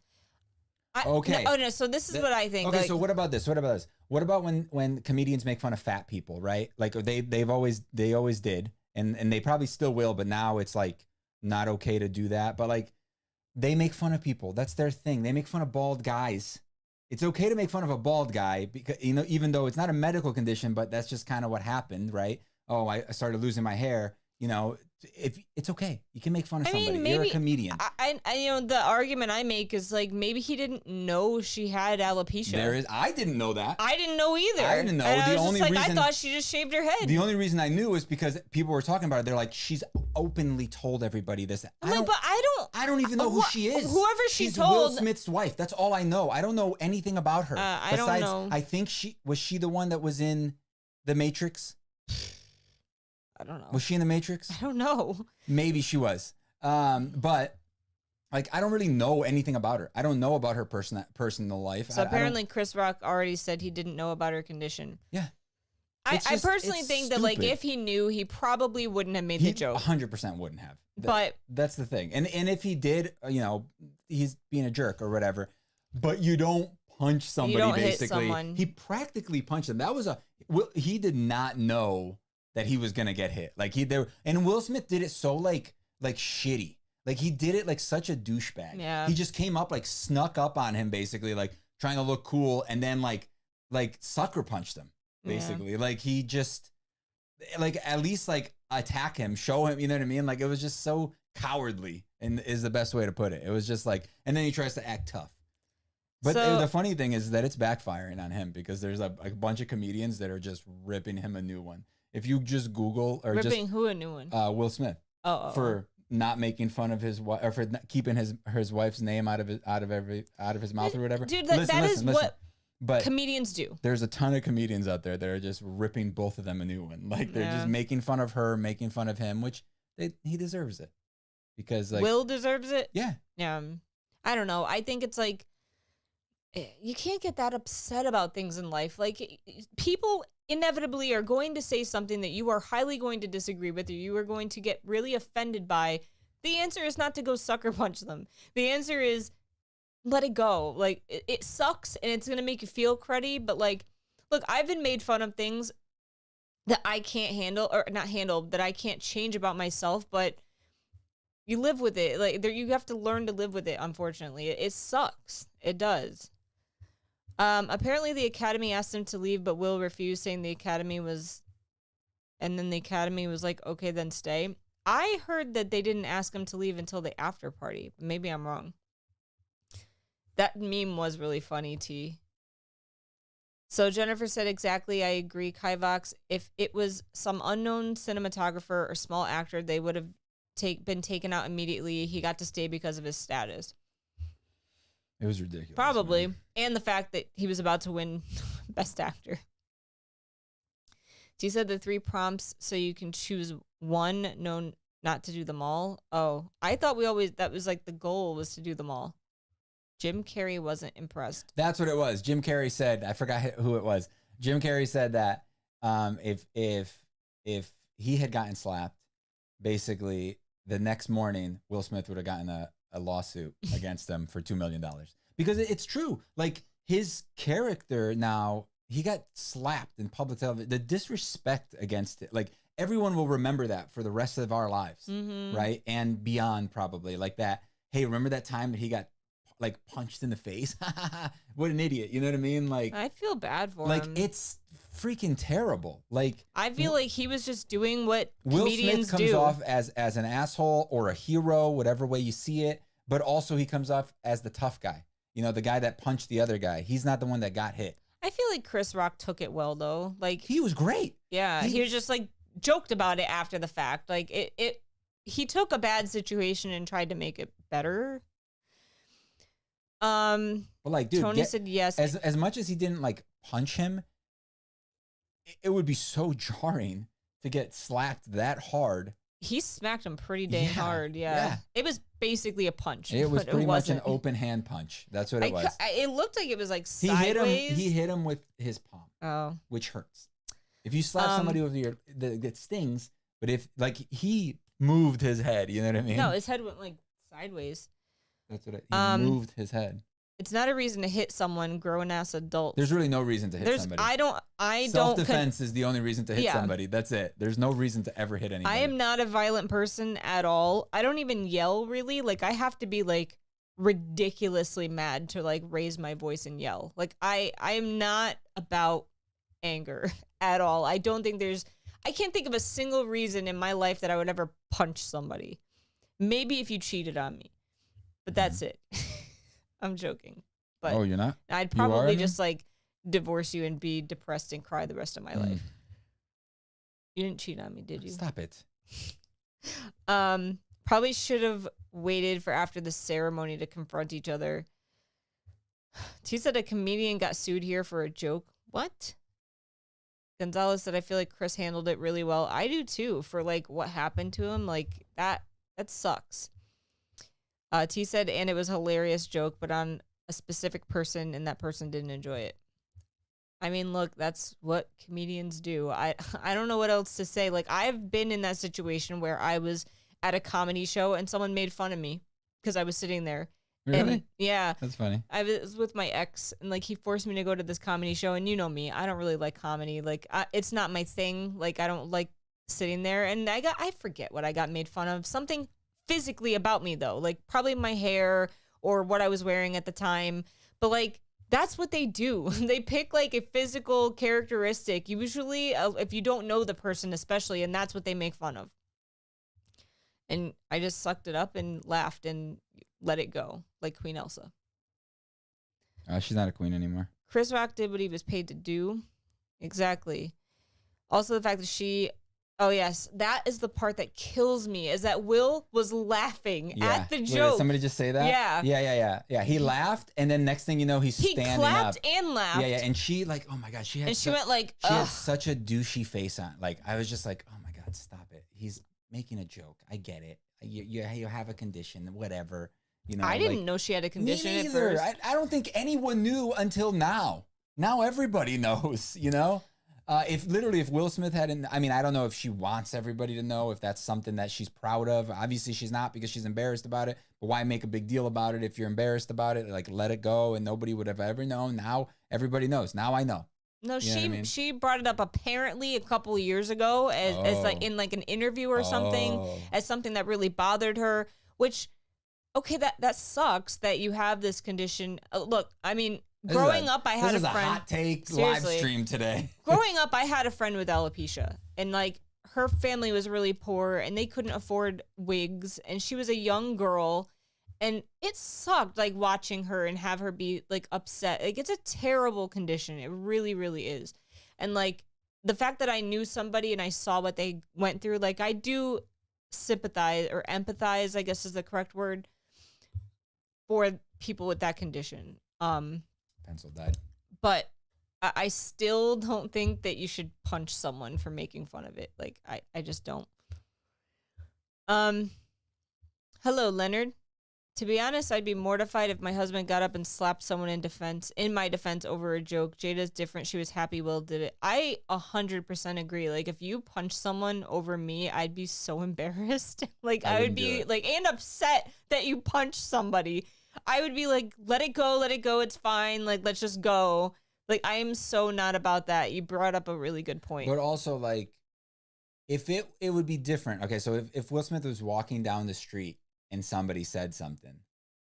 Okay. No, so this is what I think. Okay, so what about this? What about when comedians make fun of fat people, right? Like they always did, and they probably still will, but now it's like not okay to do that. But like they make fun of people. That's their thing. They make fun of bald guys. It's okay to make fun of a bald guy because even though it's not a medical condition, but that's just kind of what happened, right? Oh, I started losing my hair. If it's okay, you can make fun of somebody. Maybe, you're a comedian. I the argument I make is like maybe he didn't know she had alopecia. I didn't know that. I didn't know either. I didn't know. And I thought she just shaved her head. The only reason I knew was because people were talking about it. They're like, she's openly told everybody this. I don't even know who she is. Whoever she's told. Will Smith's wife. That's all I know. I don't know anything about her. I don't know. I think she was the one that was in The Matrix. I don't know. Was she in The Matrix? I don't know. Maybe she was. But like, I don't really know anything about her. I don't know about her personal life. So apparently Chris Rock already said he didn't know about her condition. Yeah. I personally think that like if he knew, he probably wouldn't have made the joke. 100% wouldn't have. But that's the thing. And if he did, he's being a jerk or whatever. But you don't punch somebody. You don't basically. Hit someone. He practically punched him. He did not know that he was gonna get hit. Like and Will Smith did it so like shitty. Like he did it like such a douchebag. Yeah. He just came up like snuck up on him basically, like trying to look cool, and then like sucker punched him basically. Yeah. Like he just like at least like attack him, show him. You know what I mean? Like it was just so cowardly, and is the best way to put it. It was just like, and then he tries to act tough. But the funny thing is that it's backfiring on him because there's a bunch of comedians that are just ripping him a new one. If you just Google or ripping who a new one? Will Smith. For not making fun of his wife, or for keeping his wife's name out of his mouth or whatever. Dude, listen. But comedians do. There's a ton of comedians out there that are just ripping both of them a new one. Like they're just making fun of her, making fun of him, which he deserves it. Because like Will deserves it? Yeah. Yeah. I don't know. I think it's like you can't get that upset about things in life. Like people inevitably are going to say something that you are highly going to disagree with or you are going to get really offended by. The answer is not to go sucker punch them. The answer is let it go. Like it sucks and it's going to make you feel cruddy, but like look, I've been made fun of things that I can't handle or not handle that I can't change about myself, but you live with it. Like you have to learn to live with it. Unfortunately, it sucks. It does. Apparently the Academy asked him to leave, but Will refused, saying the Academy was like, okay, then stay. I heard that they didn't ask him to leave until the after party. Maybe I'm wrong. That meme was really funny, T. So Jennifer said, exactly, I agree, Kivox. If it was some unknown cinematographer or small actor, they would have been taken out immediately. He got to stay because of his status. It was ridiculous. Probably. Man. And the fact that he was about to win Best Actor. She said the 3 prompts so you can choose one, no, not to do them all. Oh, I thought that was like the goal was to do them all. Jim Carrey wasn't impressed. That's what it was. Jim Carrey said, I forgot who it was. Jim Carrey said that if he had gotten slapped, basically the next morning, Will Smith would have gotten a lawsuit against him for $2 million. Because it's true. Like his character now, he got slapped in public television. The disrespect against it. Like everyone will remember that for the rest of our lives. Mm-hmm. Right? And beyond probably. Like that, hey, remember that time that he got like punched in the face? What an idiot. You know what I mean? Like I feel bad for him. Like it's freaking terrible. Like I feel like he was just doing what Will comedians Smith comes do. off as an asshole or a hero, whatever way you see it, but also he comes off as the tough guy. You know, the guy that punched the other guy. He's not the one that got hit. I feel like Chris Rock took it well though. Like he was great. Yeah, he was just like joked about it after the fact. Like he took a bad situation and tried to make it better. Well, like, dude, Tony said yes. As much as he didn't like punch him, it would be so jarring to get slapped that hard. He smacked him pretty dang hard. Yeah. It was basically a punch. It was pretty much an open hand punch. That's what it was. It looked like it was like sideways. He hit him with his palm, which hurts. If you slap somebody with that stings. But if like he moved his head, you know what I mean? No, his head went like sideways. That's what he moved his head. It's not a reason to hit someone, grown-ass adult. There's really no reason to hit somebody. Self-defense is the only reason to hit somebody. That's it. There's no reason to ever hit anybody. I am not a violent person at all. I don't even yell, really. Like, I have to be, like, ridiculously mad to, like, raise my voice and yell. Like, I am not about anger at all. I can't think of a single reason in my life that I would ever punch somebody. Maybe if you cheated on me. But that's it. I'm joking. But you're not? I'd probably just like divorce you and be depressed and cry the rest of my life. You didn't cheat on me, did you? Stop it. Probably should have waited for after the ceremony to confront each other. T said a comedian got sued here for a joke. What? Gonzalez said, I feel like Chris handled it really well. I do too, for like what happened to him. Like that sucks. T said, and it was a hilarious joke, but on a specific person, and that person didn't enjoy it. I mean, look, that's what comedians do. I don't know what else to say. Like, I've been in that situation where I was at a comedy show and someone made fun of me because I was sitting there. Really? And, yeah. That's funny. I was with my ex, and, like, he forced me to go to this comedy show, and you know me. I don't really like comedy. Like, it's not my thing. Like, I don't like sitting there. And I forget what I got made fun of. Something physically about me though, like probably my hair or what I was wearing at the time, but like that's what they do. They pick like a physical characteristic, usually if you don't know the person especially, and that's what they make fun of. And I just sucked it up and laughed and let it go, like Queen Elsa. She's not a queen anymore. Chris Rock did what he was paid to do. Exactly. Also the fact that Oh, yes. That is the part that kills me, is that Will was laughing at the joke. Did somebody just say that? Yeah. Yeah. He laughed, and then next thing you know, he's standing up. He clapped and laughed. Yeah. And she like, oh my God. She had such a douchey face on. Like, I was just like, oh my God, stop it. He's making a joke. I get it. You have a condition, whatever. You know, I didn't know she had a condition me at first. I don't think anyone knew until now. Now everybody knows, you know? If Will Smith hadn't, I mean, I don't know if she wants everybody to know, if that's something that she's proud of. Obviously, she's not, because she's embarrassed about it. But why make a big deal about it if you're embarrassed about it? Like, let it go, and nobody would have ever known. Now everybody knows. Now I know. No, she brought it up apparently a couple of years ago as like in like an interview or something, as something that really bothered her. Which, okay, that sucks that you have this condition. Look, I mean. Growing up, I had a friend. This is a hot take live stream today. Growing up, I had a friend with alopecia, and like her family was really poor, and they couldn't afford wigs, and she was a young girl, and it sucked like watching her and have her be like upset. Like, it's a terrible condition. It really, really is. And like the fact that I knew somebody and I saw what they went through, like I do sympathize or empathize, I guess is the correct word, for people with that condition. Pencil died. But I still don't think that you should punch someone for making fun of it. Like, I just don't. Hello, Leonard. To be honest, I'd be mortified if my husband got up and slapped someone in my defense over a joke. Jada's different. She was happy Will did it. I 100% agree. Like, if you punch someone over me, I'd be so embarrassed. Like, I would be like, and upset that you punched somebody. I would be like, let it go, it's fine. Like, let's just go. Like, I am so not about that. You brought up a really good point. But also, like, if it would be different. Okay, so if Will Smith was walking down the street and somebody said something,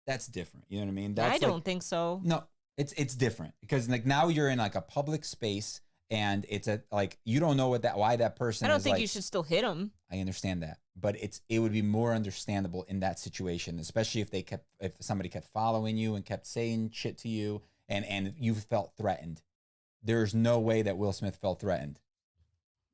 that's different. You know what I mean? I don't think so. No, it's different, because like now you're in like a public space, and it's like you don't know why that person. I don't think you should still hit him. I understand that, but it would be more understandable in that situation, especially if somebody kept following you and kept saying shit to you, and you felt threatened. There's no way that Will Smith felt threatened.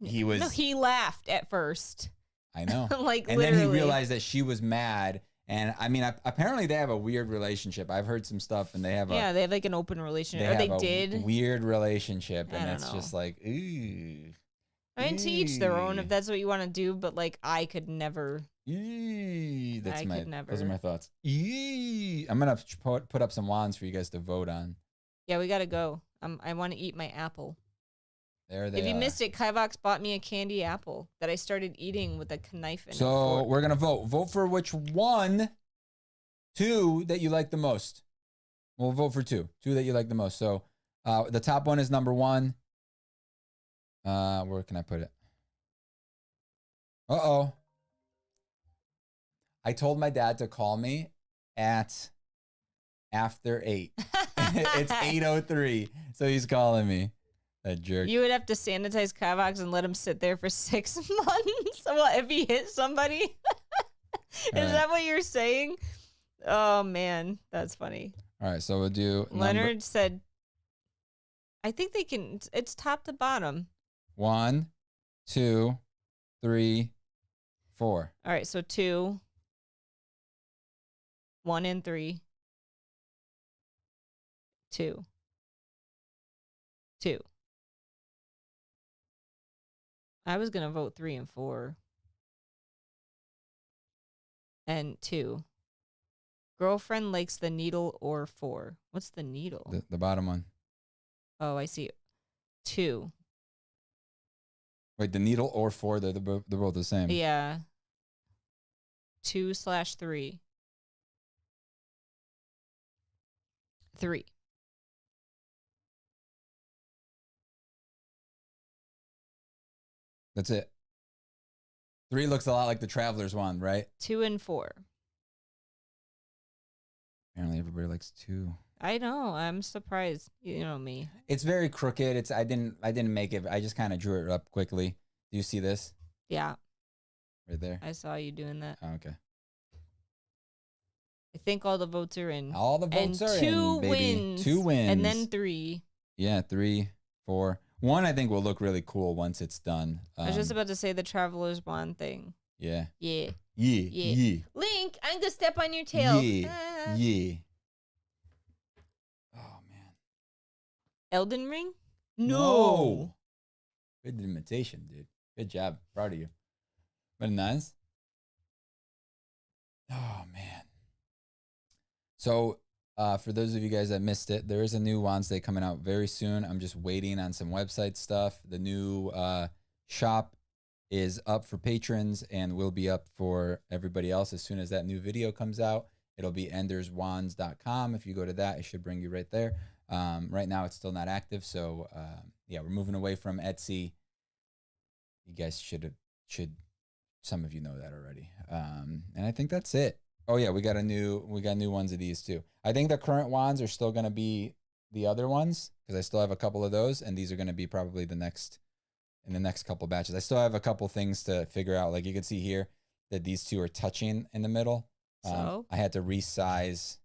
He laughed at first. I know. Like, and literally. Then he realized that she was mad. And I mean, apparently they have a weird relationship. I've heard some stuff, and they have they have like an open relationship. They did weird relationship, and it's just like, ooh. I mean, to each their own. If that's what you want to do, but like, I could never. Those are my thoughts. I'm gonna put up some wands for you guys to vote on. Yeah, we gotta go. I want to eat my apple. There they If you missed it, Kivox bought me a candy apple that I started eating with a knife in it. So we're going to vote. Vote for which two that you like the most. We'll vote for two that you like the most. So the top one is number 1. Where can I put it? Uh-oh. I told my dad to call me at after 8. It's 8:03, so he's calling me. That jerk. You would have to sanitize Kivox and let him sit there for 6 months. What if he hit somebody? Is that what you're saying? Oh man, that's funny. All right, so we'll do. Leonard said, "I think they can." It's top to bottom. 1, 2, 3, 4. All right, so 2, 1, and 3. 2. 2. I was going to vote 3 and 4. And 2. Girlfriend likes the needle or 4. What's the needle? The bottom one. Oh, I see. 2. Wait, the needle or 4, they're both the same. Yeah. 2/3. 3. That's it. 3 looks a lot like the Traveler's one, right? 2 and 4. Apparently everybody likes 2. I know. I'm surprised. You know me. It's very crooked. I didn't make it. I just kind of drew it up quickly. Do you see this? Yeah. Right there. I saw you doing that. Oh, okay. I think all the votes are in. All the votes are in, baby. 2 wins. 2 wins. And then 3. Yeah, 3, 4. One I think will look really cool once it's done. I was just about to say the Traveler's Wand thing. Yeah. Yeah. Yeah. Yeah. Link, I'm gonna step on your tail. Yeah. Yeah. Oh man. Elden Ring? No. Good imitation, dude. Good job. Proud of you. But nice. Oh man. So for those of you guys that missed it, there is a new Wands Day coming out very soon. I'm just waiting on some website stuff. The new shop is up for patrons and will be up for everybody else as soon as that new video comes out. It'll be enderswands.com. If you go to that, it should bring you right there. Right now, it's still not active. So, yeah, we're moving away from Etsy. You guys should, some of you know that already. And I think that's it. Oh yeah, we got new ones of these too. I think the current wands are still going to be the other ones because I still have a couple of those, and these are going to be probably in the next couple batches. I still have a couple things to figure out. Like you can see here that these two are touching in the middle. So I had to resize.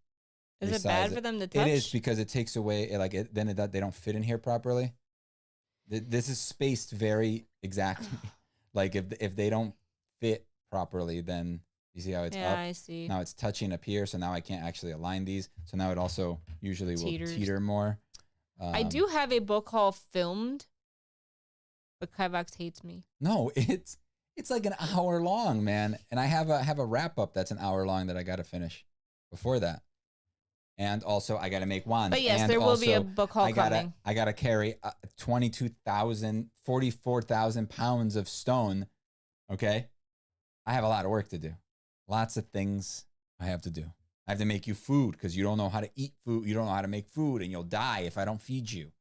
Is it bad for them to touch? It is because it takes away they don't fit in here properly. This is spaced very exactly. Like if they don't fit properly, then you see how it's up? Yeah, I see. Now it's touching up here, so now I can't actually align these. So now it also usually Teeters. will teeter more. I do have a book called Filmed, but Kivox hates me. No, it's like an hour long, man. And I have a wrap up that's an hour long that I got to finish before that. And also I got to make wands. But yes, and there will be a book haul coming. I got to carry 44,000 pounds of stone. Okay. I have a lot of work to do. Lots of things I have to do. I have to make you food because you don't know how to eat food. You don't know how to make food, and you'll die if I don't feed you.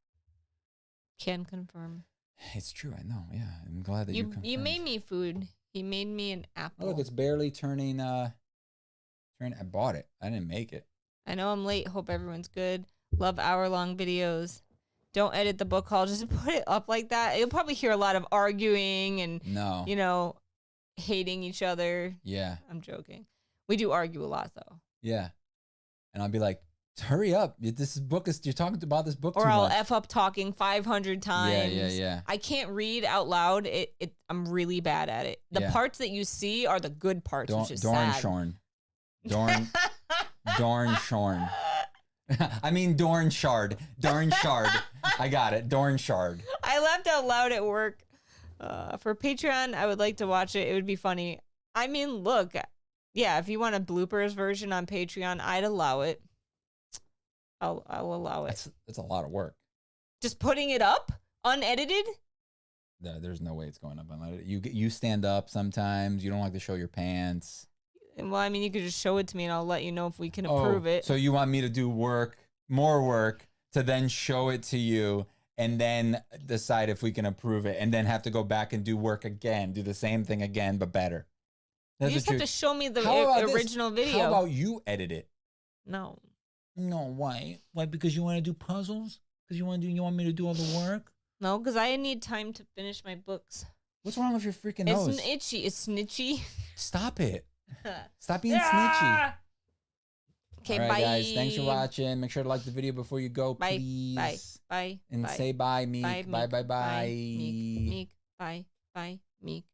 Can confirm. It's true. I know. Yeah. I'm glad that you confirmed. You made me food. He made me an apple. Oh, look, it's barely turning. I bought it. I didn't make it. I know I'm late. Hope everyone's good. Love hour-long videos. Don't edit the book haul. Just put it up like that. You'll probably hear a lot of arguing and, hating each other. Yeah. I'm joking. We do argue a lot, though. Yeah. And I'll be like, hurry up. You're talking about this book or too I'll much. F up talking 500 times. Yeah. I can't read out loud. I'm really bad at it. The parts that you see are the good parts, which is sad. Dorn Shorn. I mean Dorn Shard. Dorn Shard. I got it. Dorn Shard. I laughed out loud at work. For Patreon, I would like to watch it. It would be funny. I mean, look, yeah, if you want a bloopers version on Patreon, I'd allow it. I'll allow it. That's a lot of work. Just putting it up unedited? There's no way it's going up unedited. You stand up sometimes. You don't like to show your pants. Well, I mean, you could just show it to me and I'll let you know if we can approve it. So you want me to do more work, to then show it to you and then decide if we can approve it and then have to go back and do work again, do the same thing again, but better. You just have to show me the original video. How about you edit it? No. No, why? Why? Because you want to do puzzles? Because you want me to do all the work? No, because I need time to finish my books. What's wrong with your freaking nose? It's itchy. It's snitchy. Stop it. Stop being snitchy. Okay, all right, bye. Guys. Thanks for watching. Make sure to like the video before you go, bye, please. Bye. And say bye, Meek. Bye. Meek. Bye. Bye. Meek.